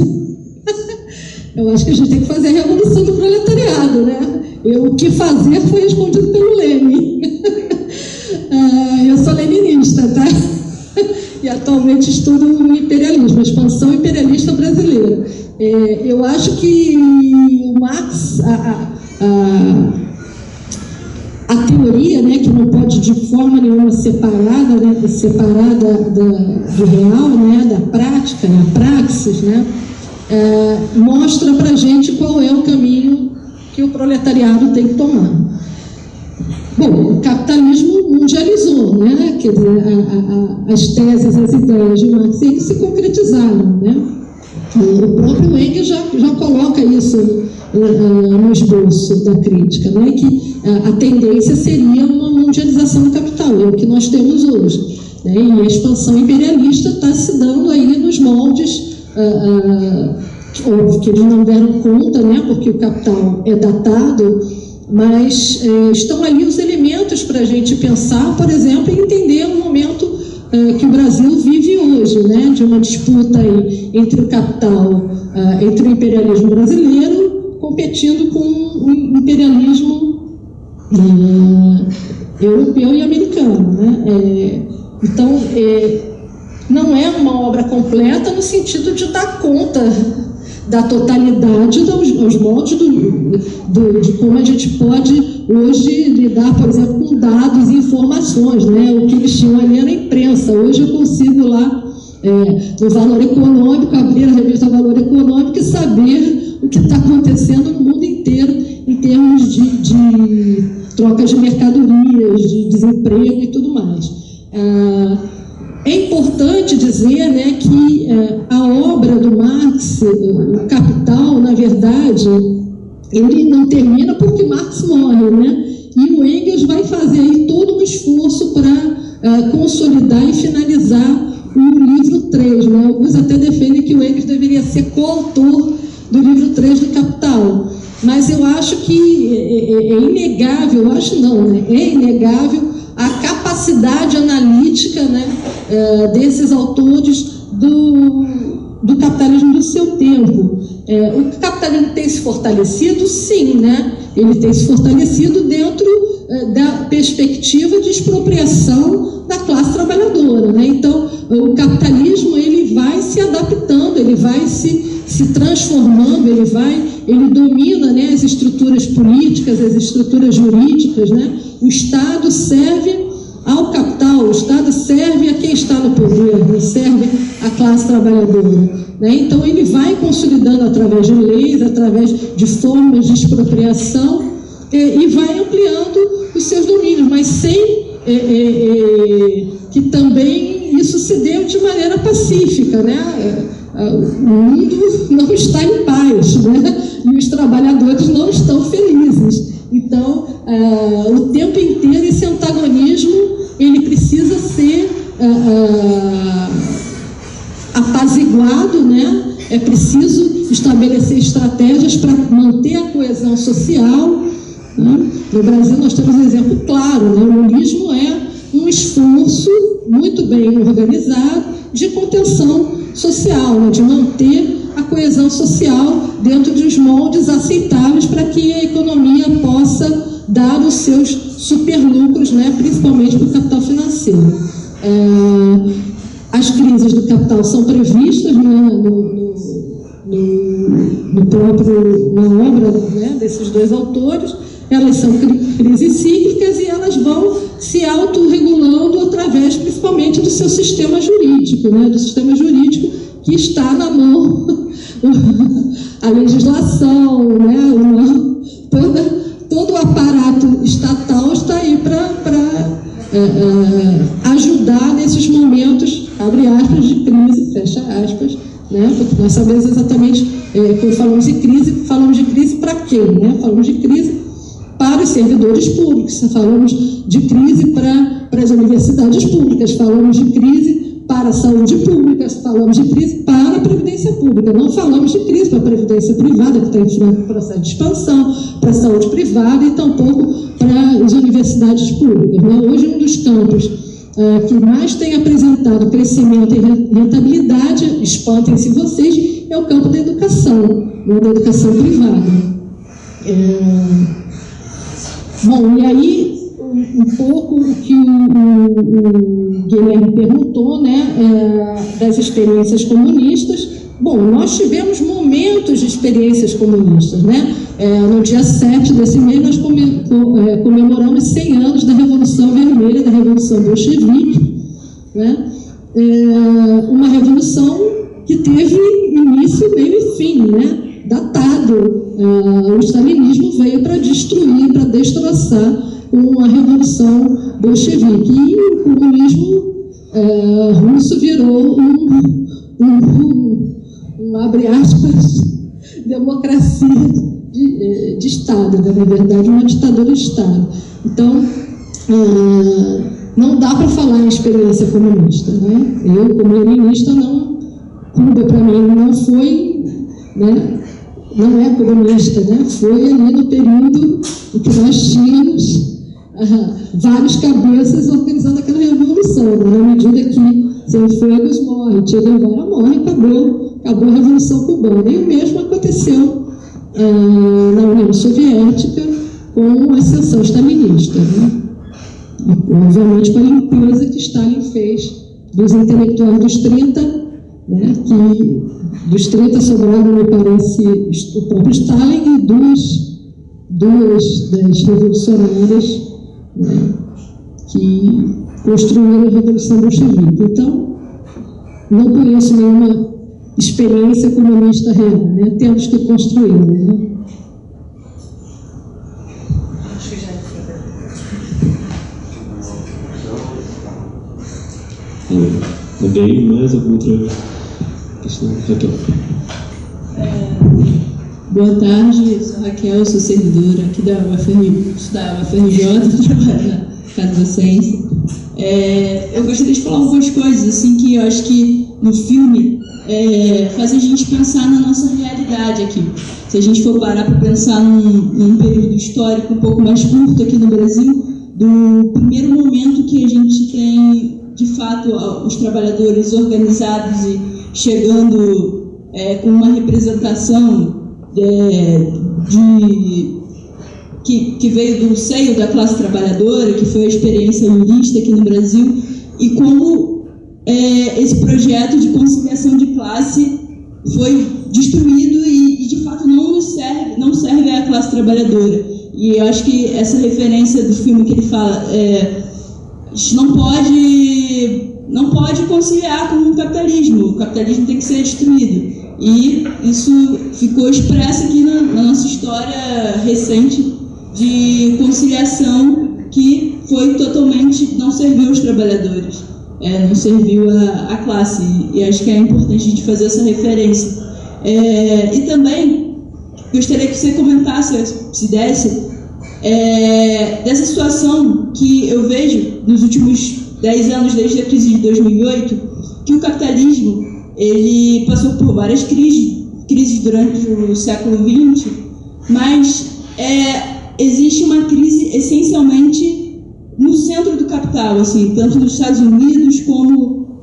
Eu acho que a gente tem que fazer a revolução do proletariado, né? O que fazer foi respondido pelo Lenin. Eu sou leninista, tá? E atualmente estudo o imperialismo, a expansão imperialista brasileira. Eu acho que o Marx, a teoria teoria, né, que não pode de forma nenhuma separada do real, né, da prática, a praxis, né, mostra para a gente qual é o caminho que o proletariado tem que tomar. Bom, o capitalismo mundializou, né? Quer dizer, as teses, as ideias de Marx se concretizaram, né? O próprio Engels já coloca isso no esboço da crítica, né? Que a tendência seria uma mundialização do capital, é o que nós temos hoje, né? E a expansão imperialista está se dando aí nos moldes óbvio que eles não deram conta, né? Porque o capital é datado, mas estão ali os elementos para a gente pensar, por exemplo, e entender o momento que o Brasil vive hoje, né, de uma disputa aí entre o capital, entre o imperialismo brasileiro, competindo com o imperialismo europeu e americano, né? Então, não é uma obra completa no sentido de dar conta da totalidade aos moldes de como a gente pode hoje lidar, por exemplo, com dados e informações, né? O que eles tinham ali era a imprensa. Hoje eu consigo lá, no Valor Econômico, abrir a revista Valor Econômico e saber o que está acontecendo no mundo inteiro em termos de trocas de mercadorias, de desemprego e tudo mais. É importante dizer, né, que a obra do Marx, o Capital, na verdade, ele não termina porque Marx morre, né? E o Engels vai fazer aí todo um esforço para consolidar e finalizar o livro 3, né? Alguns até defendem que o Engels deveria ser coautor do livro 3 do Capital, mas eu acho que é inegável, eu acho não, né? É inegável a capacidade analítica, né, desses autores do capitalismo do seu tempo. O capitalismo tem se fortalecido? Sim, né? Ele tem se fortalecido dentro da perspectiva de expropriação da classe trabalhadora, né? Então, o capitalismo ele vai se adaptando, ele vai se transformando, ele domina, né, as estruturas políticas, as estruturas jurídicas, né? O Estado serve ao capital, o Estado serve a quem está no poder, não serve à classe trabalhadora, né? Então ele vai consolidando através de leis, através de formas de expropriação e vai ampliando os seus domínios, mas sem que também isso se dê de maneira pacífica, né? O mundo não está em paz, né? E os trabalhadores não estão felizes. Então, o tempo inteiro esse antagonismo ele precisa ser apaziguado, né? É preciso estabelecer estratégias para manter a coesão social, né? No Brasil nós temos um exemplo claro, né? O lulismo é um esforço muito bem organizado de contenção social, né? De manter a coesão social dentro de moldes aceitáveis para que a economia possa dar os seus superlucros, né? Principalmente para o capital financeiro. As crises do capital são previstas, né, na obra, né, desses dois autores. Elas são crises cíclicas e elas vão se autorregulando através, principalmente, do seu sistema jurídico, né, do sistema jurídico que está na mão, a legislação, né, todo o aparato estatal está aí para ajudar nesses momentos, abre aspas, de crise, fecha aspas, né? Porque nós sabemos exatamente, quando falamos de crise para quem, né? Falamos de crise para os servidores públicos, falamos de crise para as universidades públicas, falamos de crise para a saúde pública, falamos de crise para a previdência pública, não falamos de crise para a previdência privada, que está em processo de expansão, para a saúde privada e tampouco para as universidades públicas, né? Hoje, um dos campos que mais tem apresentado crescimento e rentabilidade, espantem-se vocês, é o campo da educação, né? Da educação privada. Bom, e aí, um pouco o que o Guilherme perguntou, né, das experiências comunistas, Bom, nós tivemos momentos de experiências comunistas, né? No dia 7 desse mês, nós comemoramos 100 anos da Revolução Vermelha, da Revolução Bolchevique, né? Uma revolução que teve início, meio e fim, né? Datado. O stalinismo veio para destruir, para destroçar uma revolução bolchevique. E o comunismo russo virou abre aspas, democracia de Estado, na verdade, uma ditadura de Estado. Então, não dá para falar em experiência comunista, né? Eu, como leninista, Cuba, para mim, não foi, né? Não é comunista, né? Foi ali no período em que nós tínhamos vários cabeças organizando aquela revolução, né? Na medida que Cienfuegos morre, Che Guevara morre, acabou a Revolução Cubana. E o mesmo aconteceu na União Soviética com a ascensão stalinista, né? E, obviamente, com a limpeza que Stalin fez dos intelectuais dos 30, né? Que dos 30 sobraram, me parece, o próprio Stalin e duas das revolucionárias, né? Que construíram a Revolução Bolchevique. Então, não conheço nenhuma experiência comunista real, né? Temos que construí-la, né? Acho que já Alguém mais alguma outra questão? Raquel. Boa tarde, sou Raquel, sou servidora aqui da UFRJ, trabalho na Casa Docência. Eu gostaria de falar algumas coisas assim, que eu acho que no filme faz a gente pensar na nossa realidade aqui. Se a gente for parar para pensar num período histórico um pouco mais curto aqui no Brasil, do primeiro momento que a gente tem, de fato, os trabalhadores organizados e chegando com uma representação que veio do seio da classe trabalhadora, que foi a experiência lulista aqui no Brasil, e como esse projeto de conciliação de classe foi destruído e de fato não serve à classe trabalhadora. E eu acho que essa referência do filme que ele fala, a gente não pode conciliar com o capitalismo tem que ser destruído. E isso ficou expresso aqui na nossa história recente de conciliação, que foi totalmente, não serviu aos trabalhadores, não serviu à classe, e acho que é importante a gente fazer essa referência. E também gostaria que você comentasse, se desse, dessa situação que eu vejo nos últimos 10 anos, desde a crise de 2008, que o capitalismo ele passou por várias crises durante o século XX, mas existe uma crise essencialmente no centro do capital, assim, tanto nos Estados Unidos como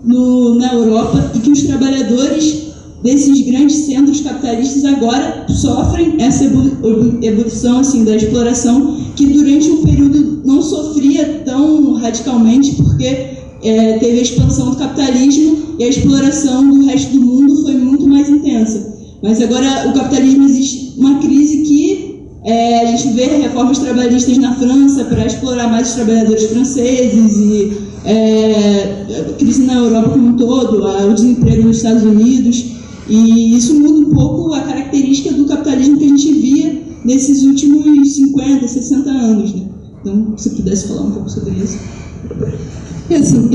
na Europa, e que os trabalhadores desses grandes centros capitalistas agora sofrem essa evolução assim, da exploração, que durante um período não sofria tão radicalmente, porque teve a expansão do capitalismo e a exploração do resto do mundo foi muito mais intensa. Mas agora o capitalismo existe uma crise que a gente vê reformas trabalhistas na França para explorar mais os trabalhadores franceses, e a crise na Europa como um todo, o desemprego nos Estados Unidos, e isso muda um pouco a característica do capitalismo que a gente via nesses últimos 50, 60 anos, né? Então, se pudesse falar um pouco sobre isso. Assim,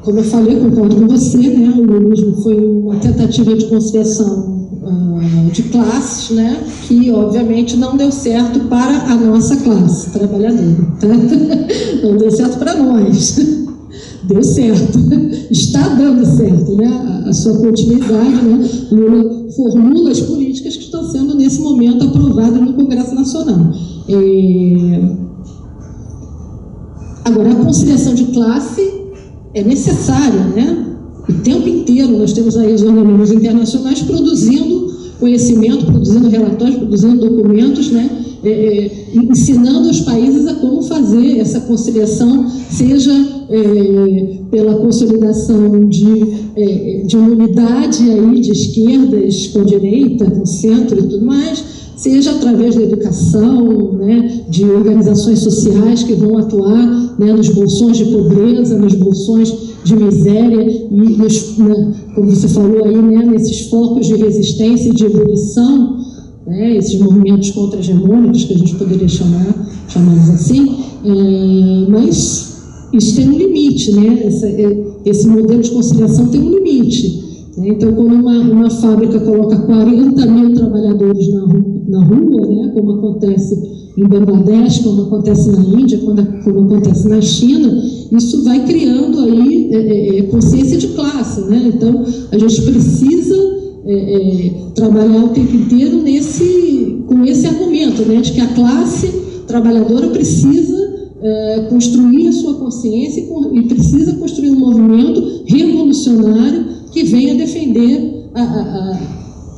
como eu falei, concordo com você, né? O lulismo foi uma tentativa de conciliação de classes, né? Que obviamente não deu certo para a nossa classe trabalhadora, tá? Não deu certo para nós, deu certo, está dando certo, né? A sua continuidade, né? Lula formula as políticas que estão sendo nesse momento aprovadas no Congresso Nacional. Agora, a conciliação de classe é necessária, né? O tempo inteiro nós temos aí os organismos internacionais produzindo conhecimento, produzindo relatórios, produzindo documentos, né? ensinando aos países a como fazer essa conciliação, seja pela consolidação de uma unidade aí de esquerdas com direita, com centro e tudo mais, seja através da educação, né, de organizações sociais que vão atuar, né, nos bolsões de pobreza, nos bolsões de miséria, e como você falou aí, né, nesses focos de resistência e de ebulição, né, esses movimentos contra-hegemônicos que a gente poderia chamá-los assim, mas isso tem um limite, né? Esse modelo de conciliação tem um limite. Né? Então, quando uma fábrica coloca 40 mil trabalhadores na rua, né, como acontece em Bangladesh, como acontece na Índia, como acontece na China, isso vai criando aí consciência de classe. Né? Então, a gente precisa trabalhar o tempo inteiro com esse argumento, né, de que a classe trabalhadora precisa construir a sua consciência e precisa construir um movimento revolucionário que venha defender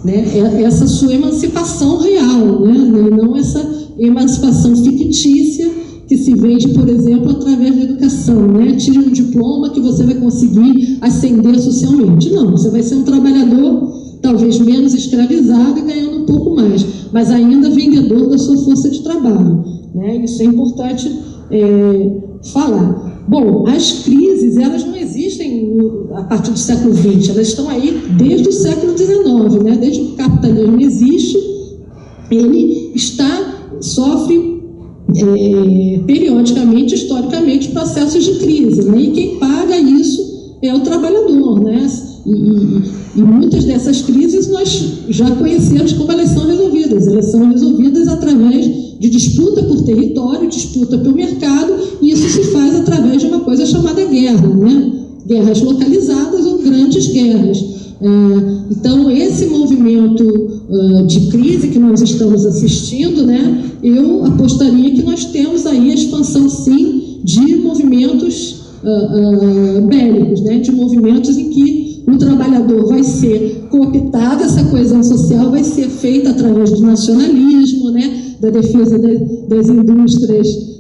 né, essa sua emancipação real, né, e não essa emancipação fictícia que se vende, por exemplo, através da educação. Né? Tire um diploma que você vai conseguir ascender socialmente. Não, você vai ser um trabalhador talvez menos escravizado e ganhando um pouco mais, mas ainda vendedor da sua força de trabalho. Né? Isso é importante falar. Bom, as crises, elas não existem a partir do século XX, elas estão aí desde o século XIX, né? Desde que o capitalismo existe, ele sofre periodicamente, historicamente, processos de crise, né? E quem paga isso é o trabalhador, né? E muitas dessas crises nós já conhecemos como elas são resolvidas. Elas são resolvidas através de disputa por território, disputa pelo mercado, e isso se faz através de uma coisa chamada guerra, né? Guerras localizadas ou grandes guerras. Então, esse movimento de crise que nós estamos assistindo, né, eu apostaria que nós temos aí a expansão, sim, de movimentos bélicos, né, de movimentos em que o trabalhador vai ser cooptado, essa coesão social vai ser feita através de nacionalismo, né, da defesa das indústrias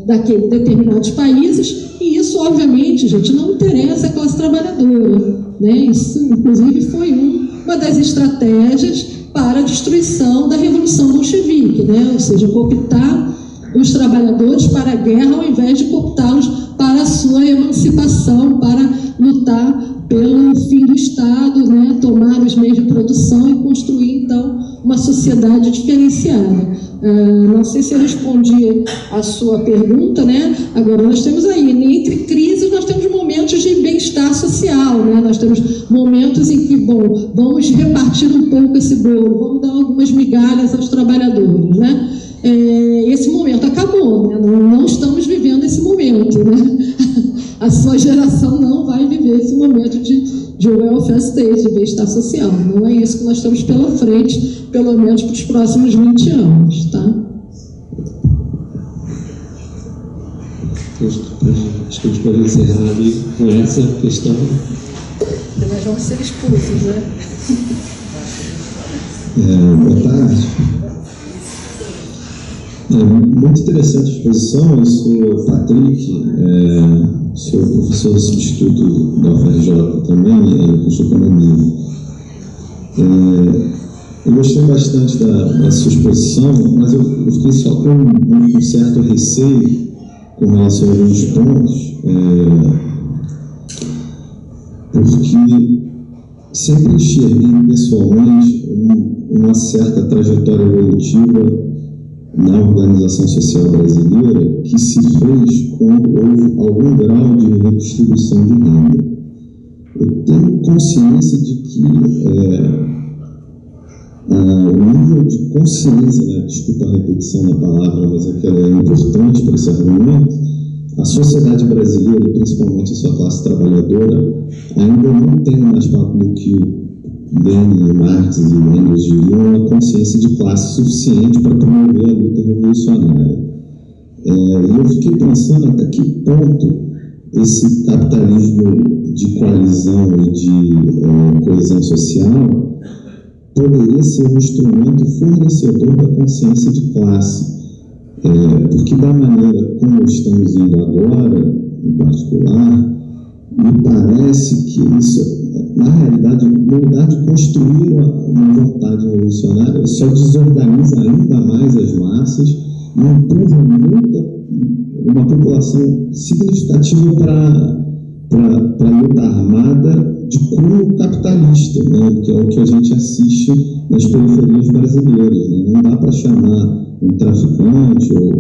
daqueles determinados países, e isso, obviamente, gente, não interessa a classe trabalhadora. Né? Isso, inclusive, foi uma das estratégias para a destruição da Revolução Bolchevique, né? Ou seja, cooptar os trabalhadores para a guerra ao invés de cooptá-los para a sua emancipação, para lutar pelo fim do Estado, né? Tomar os meios de produção e construir, então, uma sociedade diferenciada. Não sei se eu respondi a sua pergunta, né? Agora, nós temos aí, entre crises, nós temos momentos de bem-estar social, né? Nós temos momentos em que, bom, vamos repartir um pouco esse bolo, vamos dar algumas migalhas aos trabalhadores, né? Esse momento acabou, né? Não estamos vivendo esse momento, né? A sua geração não vai viver esse momento de welfare state, de bem-estar social. Não é isso que nós temos pela frente, pelo menos para os próximos 20 anos, tá? Acho que a gente pode encerrar ali com essa questão. Nós vamos ser expulsos, né? Boa tarde. Muito interessante a exposição. Eu sou Patrick, sou professor substituto da UFRJ também, curso de economia. Eu gostei bastante da sua exposição, mas eu fiquei só com um certo receio com relação a alguns pontos, porque sempre enxerguei pessoalmente uma certa trajetória evolutiva na organização social brasileira que se fez quando houve algum grau de redistribuição de renda. Eu tenho consciência de que o nível de consciência, né, desculpa a repetição da palavra, mas é que ela é importante para esse argumento, a sociedade brasileira, principalmente a sua classe trabalhadora, ainda não tem mais do que Lenin, Marx e Engels diriam, uma consciência de classe suficiente para promover a luta revolucionária. E eu fiquei pensando até que ponto esse capitalismo de coalizão e de coesão social poderia ser um instrumento fornecedor da consciência de classe. Porque da maneira como estamos indo agora, em particular, me parece que isso, na realidade, no lugar de construir uma vontade revolucionária, só desorganiza ainda mais as massas e empurra uma população significativa para a luta armada de cunho capitalista, né, que é o que a gente assiste nas periferias brasileiras. Né? Não dá para chamar um traficante ou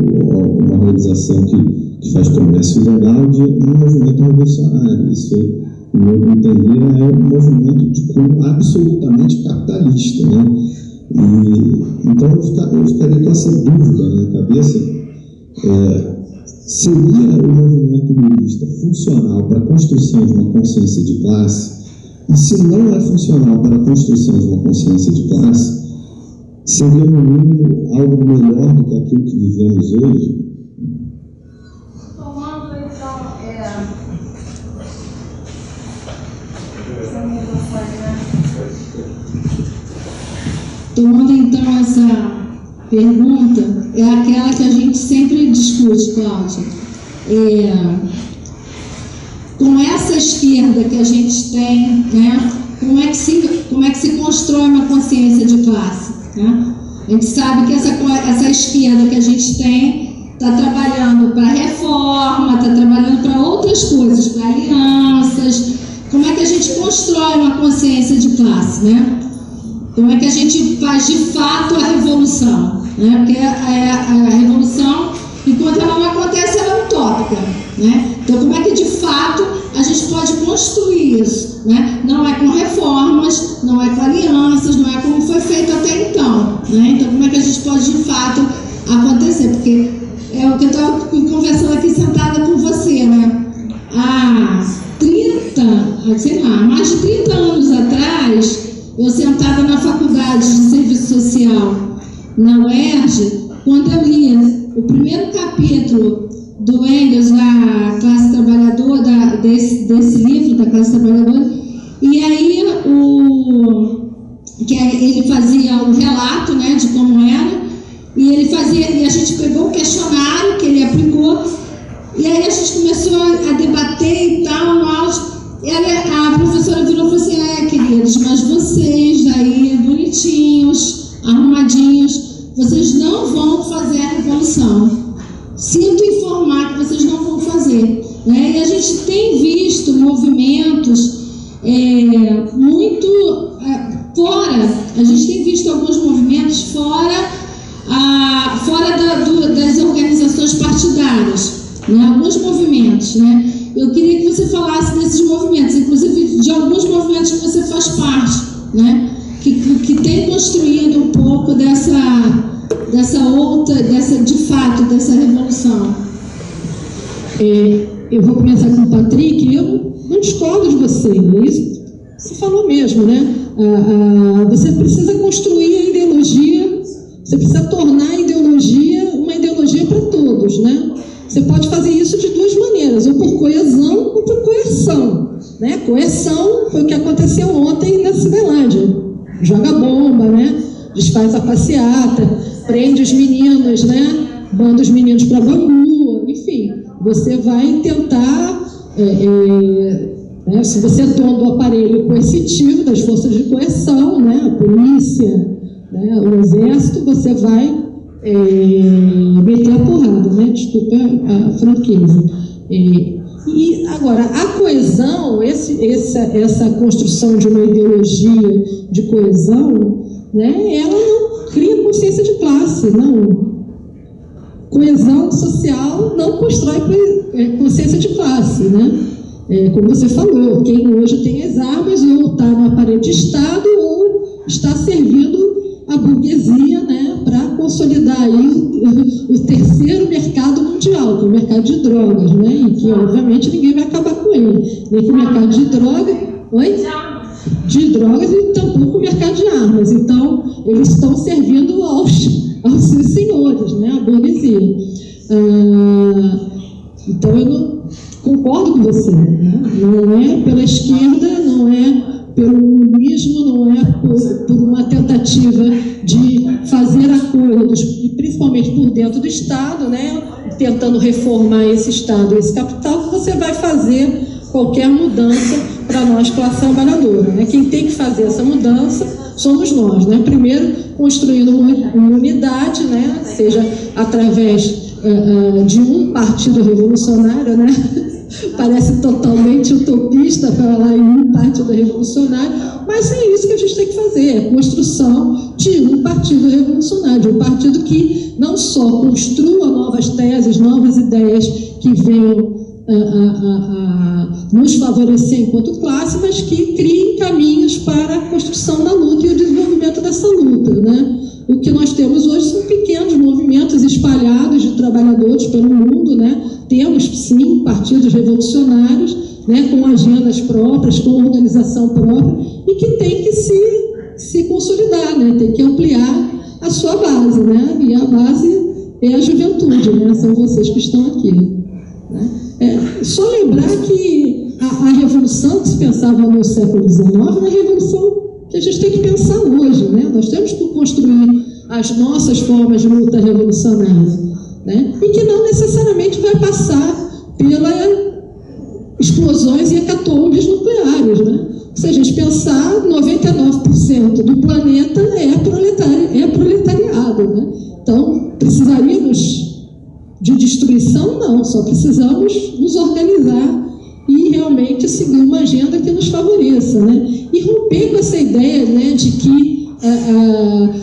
uma organização que faz comércio ilegal de um movimento revolucionário. Isso, no meu entender, é um movimento de cunho absolutamente capitalista. Né? Então eu ficaria com essa dúvida na cabeça. Seria o movimento lulista funcional para a construção de uma consciência de classe? E se não é funcional para a construção de uma consciência de classe, seria no mínimo algo melhor do que aquilo que vivemos hoje? Tomando então Tomando então essa pergunta, é aquela que a gente sempre discute, Cláudia. Com essa esquerda que a gente tem, né, como é que se constrói uma consciência de classe? Né? A gente sabe que essa esquerda que a gente tem está trabalhando para reforma, está trabalhando para outras coisas, para alianças. Como é que a gente constrói uma consciência de classe? Né? Como é que a gente faz de fato a revolução? Né? Porque a revolução, enquanto ela não acontece, ela é utópica. Né? Então, como é que de fato a gente pode construir isso? Né? Não é com reformas, não é com alianças, não é como foi feito até então. Né? Então, como é que a gente pode de fato acontecer? Porque é o que eu estava conversando aqui sentada com você, né? Há mais de 30 anos atrás, eu sentada na faculdade de serviço social na UERJ, quando eu lia o primeiro capítulo do Engels, da classe trabalhadora, desse livro da classe trabalhadora, e aí ele fazia um relato, né, de como era, e a gente pegou o questionário que ele aplicou, e aí a gente começou a debater e tal, no áudio. E a professora virou e falou assim: queridos, mas vocês aí, bonitinhos, arrumadinhos, vocês não vão fazer a revolução. Sinto informar que vocês não vão fazer. Né? E a gente tem visto movimentos muito fora, a gente tem visto alguns movimentos fora das organizações partidárias, né? Alguns movimentos, né? Eu queria que você falasse desses movimentos, inclusive de alguns movimentos que você faz parte, né? Que tem construído um pouco dessa de fato, dessa revolução. Eu vou começar com o Patrick, e eu não discordo de você, é isso que você falou mesmo, né? Você precisa construir a ideologia, você precisa tornar a ideologia uma ideologia para todos, né? Você pode fazer isso de duas maneiras, ou por coesão ou por coerção. Né? Coerção foi o que aconteceu ontem na Ciberlândia. Joga bomba, né? Desfaz a passeata, prende os meninos, né? Manda os meninos para Bangu, enfim. Você vai tentar, né? Se você é dono do aparelho coercitivo, das forças de coerção, né? A polícia, né? O exército, você vai meter a porrada, né? Desculpa a franqueza. E agora, a coesão, essa construção de uma ideologia de coesão, né? Ela não cria consciência de classe, não. Coesão social não constrói consciência de classe, né? Como você falou, quem hoje tem as armas ou está no aparelho de Estado ou está servindo a burguesia, né, para consolidar aí o terceiro mercado mundial, que é o mercado de drogas, né, e que obviamente ninguém vai acabar com ele, nem com o mercado de drogas, de drogas e tampouco o mercado de armas. Então eles estão servindo aos seus senhores, né, a burguesia. Então eu não concordo com você, né? Não é pela esquerda, não é pelo comunismo, não é por uma tentativa tentativa de fazer acordos, e principalmente por dentro do Estado, né, tentando reformar esse Estado, esse capital, que você vai fazer qualquer mudança para nós, classe trabalhadora, né? Quem tem que fazer essa mudança somos nós, né? Primeiro, construindo uma unidade, né? Seja através de um partido revolucionário, né? Parece totalmente utopista falar em um partido revolucionário, mas é isso que a gente tem que fazer, é a construção de um partido revolucionário, um partido que não só construa novas teses, novas ideias que venham nos favorecer enquanto classe, mas que criem caminhos para a construção da luta e o desenvolvimento dessa luta, né? O que nós temos hoje são pequenos movimentos espalhados de trabalhadores pelo mundo, né? Temos, sim, partidos revolucionários, né? Com agendas próprias, com organização própria, e que tem que se consolidar, né? Tem que ampliar a sua base, né? E a base é a juventude, né? São vocês que estão aqui, né? Só lembrar que a revolução que se pensava no século XIX é a revolução que a gente tem que pensar hoje, né? Nós temos que construir as nossas formas de luta revolucionária, né? E que não necessariamente vai passar pelas explosões e hecatombes nucleares, né? Se a gente pensar, 99% do planeta é proletariado, né? Então, precisaríamos de destruição? Não, só precisamos nos organizar e realmente seguir uma agenda que nos favoreça, né? E romper com essa ideia, né, de que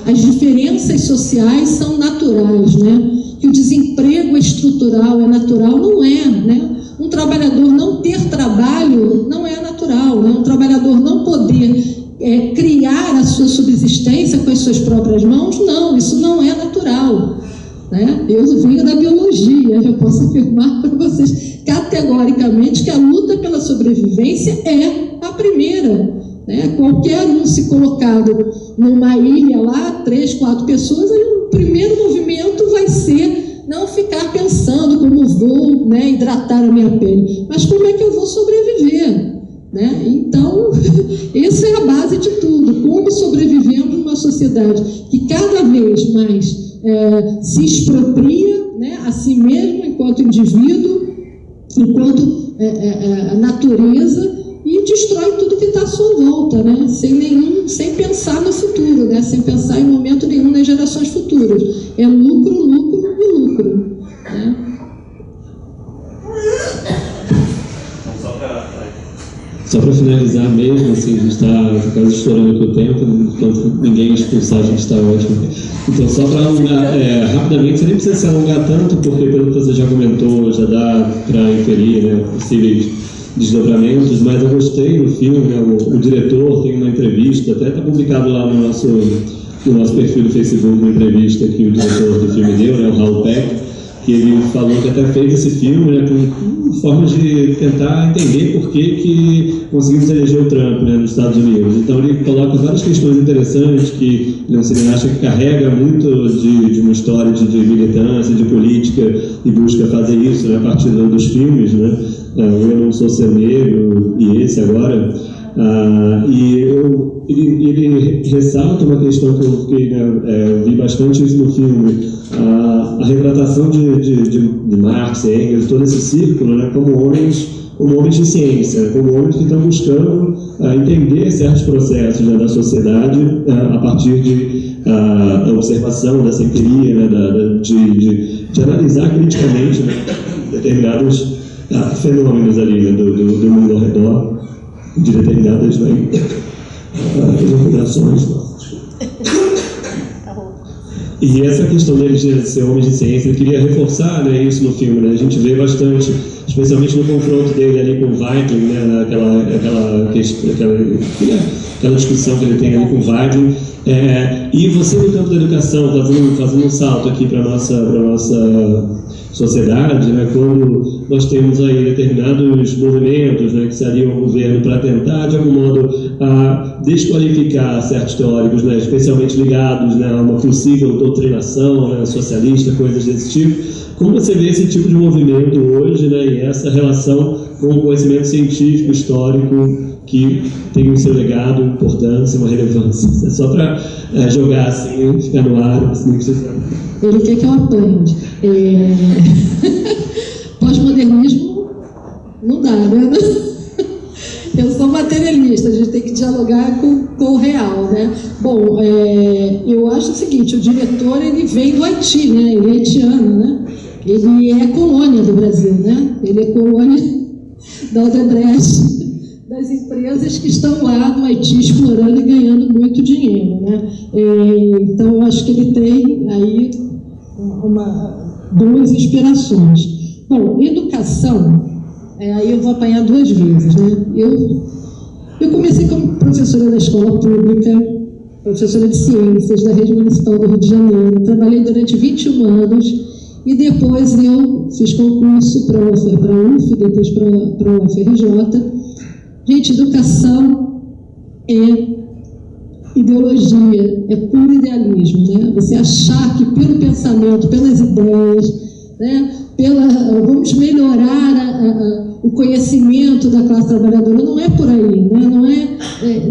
as diferenças sociais são naturais, né? Que o desemprego é estrutural, é natural, não é, né? Um trabalhador não ter trabalho não é natural, né? Um trabalhador não poder criar a sua subsistência com as suas próprias mãos, não, isso não é natural, né? Eu venho da biologia, eu posso afirmar para vocês categoricamente que a luta pela sobrevivência é a primeira, né? Qualquer um se colocado numa ilha lá, 3, 4 pessoas, aí o primeiro movimento vai ser não ficar pensando como vou, né, hidratar a minha pele, mas como é que eu vou sobreviver, né? Então, essa é a base de tudo, como sobrevivemos numa sociedade que cada vez mais se expropria, né, a si mesmo enquanto indivíduo, enquanto natureza, e destrói tudo que está à sua volta, né, sem pensar no futuro, né, sem pensar em momento nenhum nas gerações futuras. É lucro, lucro e lucro, né? Só para finalizar mesmo, assim, a gente está quase estourando aqui o tempo, enquanto ninguém expulsar, a gente está ótimo. Então, só para alongar rapidamente, você nem precisa se alongar tanto, porque pelo que você já comentou, já dá para inferir, né, possíveis desdobramentos, mas eu gostei do filme, né, o diretor tem uma entrevista, até está publicado lá no nosso perfil do Facebook, uma entrevista que o diretor do filme deu, né, o Raul Peck, que ele falou que até fez esse filme, né, com formas de tentar entender por que conseguimos eleger o Trump, né, nos Estados Unidos. Então ele coloca várias questões interessantes que ele acha que carrega muito de uma história de militância, de política, e busca fazer isso, né, a partir dos filmes, né, Eu Não Sou Seu Negro e esse agora. Ele ressalta uma questão que eu vi bastante isso no filme, a retratação de Marx, Engels, todo esse círculo, né, como homens de ciência, como homens que estão buscando entender certos processos, né, da sociedade a partir da observação, dessa empiria, né, de analisar criticamente, né, determinados fenômenos ali, né, do mundo ao redor, de determinadas operações. E essa questão deles de ser homens de ciência, eu queria reforçar, né, isso no filme, né? A gente vê bastante, especialmente no confronto dele ali com o Weidling, né, aquela discussão que ele tem ali com o Weidling. E você no campo da educação, fazendo um salto aqui para a nossa sociedade, né, quando nós temos aí determinados movimentos, né, que se aliam ao governo para tentar, de algum modo, desqualificar certos teóricos, né, especialmente ligados, né, a uma possível doutrinação, né, socialista, coisas desse tipo. Como você vê esse tipo de movimento hoje, né, e essa relação com o conhecimento científico, histórico, que tem o seu legado, importância, uma relevância? É só para jogar assim, ficar no ar, assim, precisa. Ele quer que eu apanhe. Pós-modernismo não dá, né? Eu sou materialista, a gente tem que dialogar com o real, né? Bom, eu acho o seguinte, o diretor, ele vem do Haiti, né? Ele é haitiano, né? Ele é colônia do Brasil, né? Ele é colônia da Odebrecht, das empresas que estão lá no Haiti explorando e ganhando muito dinheiro, né? Então, eu acho que ele tem aí duas inspirações. Bom, educação, aí eu vou apanhar duas vezes, né? Eu comecei como professora da escola pública, professora de ciências da Rede Municipal do Rio de Janeiro, trabalhei durante 21 anos e depois eu fiz concurso para a UF, depois para a UFRJ. Gente, educação é ideologia, é puro idealismo, né? Você achar que pelo pensamento, pelas ideias, né, vamos melhorar o conhecimento da classe trabalhadora, não é por aí, né?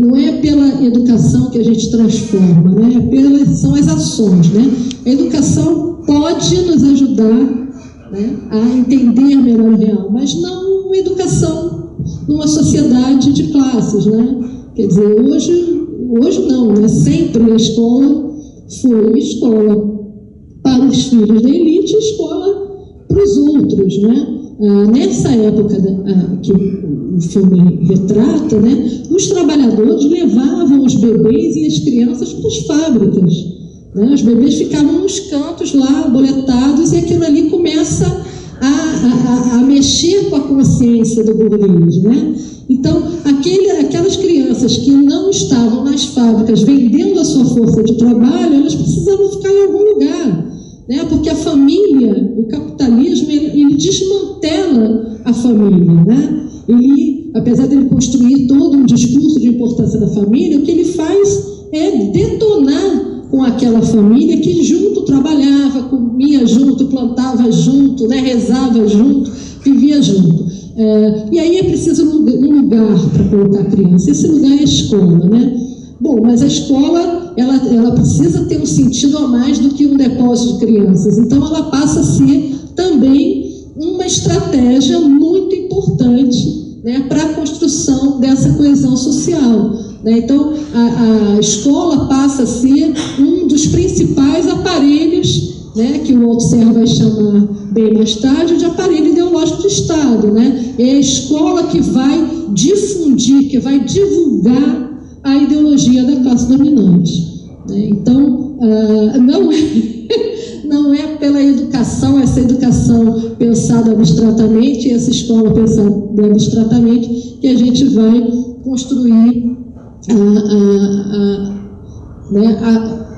Não é pela educação que a gente transforma, né? São as ações, né? A educação pode nos ajudar, né, a entender melhor o real, mas não uma educação numa sociedade de classes, né? Quer dizer, hoje não, né? Sempre a escola foi escola para os filhos da elite e escola para os outros, né? Nessa época que o filme retrata, né, os trabalhadores levavam os bebês e as crianças para as fábricas, né? Os bebês ficavam nos cantos lá, boletados, e aquilo ali começa a mexer com a consciência do burguês, né? Então, aquelas crianças que não estavam nas fábricas vendendo a sua força de trabalho, elas precisavam ficar em algum lugar, né? Porque a família, o capitalismo, ele desmantela a família, né? Ele, apesar de ele construir todo um discurso de importância da família, o que ele faz é detonar com aquela família que junto trabalhava, comia junto, plantava junto, né? Rezava junto, vivia junto. E aí é preciso um lugar para colocar a criança. Esse lugar é a escola, né? Bom, mas a escola, ela precisa ter um sentido a mais do que um depósito de crianças. Então, ela passa a ser também uma estratégia muito importante, né, para a construção dessa coesão social, né? Então, a escola passa a ser um dos principais aparelhos, né, que o Althusser vai chamar bem mais tarde de aparelho ideológico de Estado, né? É a escola que vai difundir, que vai divulgar a ideologia da classe dominante, né? Então, não é pela educação, essa educação pensada abstratamente, essa escola pensada abstratamente, que a gente vai construir,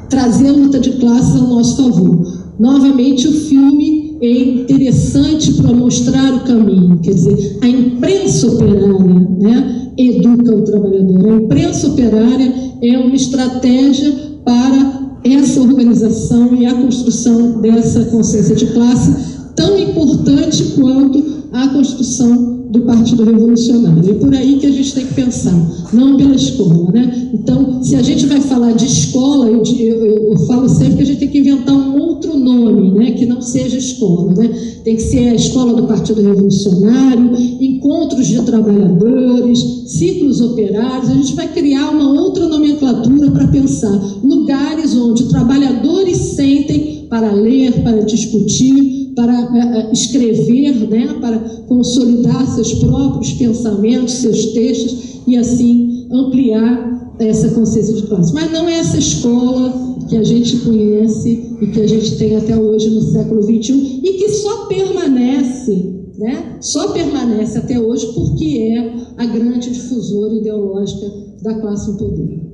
trazer a luta de classes ao nosso favor. Novamente, o filme é interessante para mostrar o caminho, quer dizer, a imprensa operária, né, educa o trabalhador. A imprensa operária é uma estratégia para essa organização e a construção dessa consciência de classe, tão importante quanto a construção do Partido Revolucionário. É por aí que a gente tem que pensar, não pela escola, né? Então, se a gente vai falar de escola, eu falo sempre que a gente tem que inventar um outro nome, né, que não seja escola, né? Tem que ser a escola do Partido Revolucionário, encontros de trabalhadores, ciclos operários. A gente vai criar uma outra nomenclatura para pensar lugares onde trabalhadores sentem para ler, para discutir, para escrever, né, para consolidar seus próprios pensamentos, seus textos e assim ampliar essa consciência de classe. Mas não é essa escola que a gente conhece e que a gente tem até hoje no século XXI e que só permanece, né, até hoje porque é a grande difusora ideológica da classe no poder.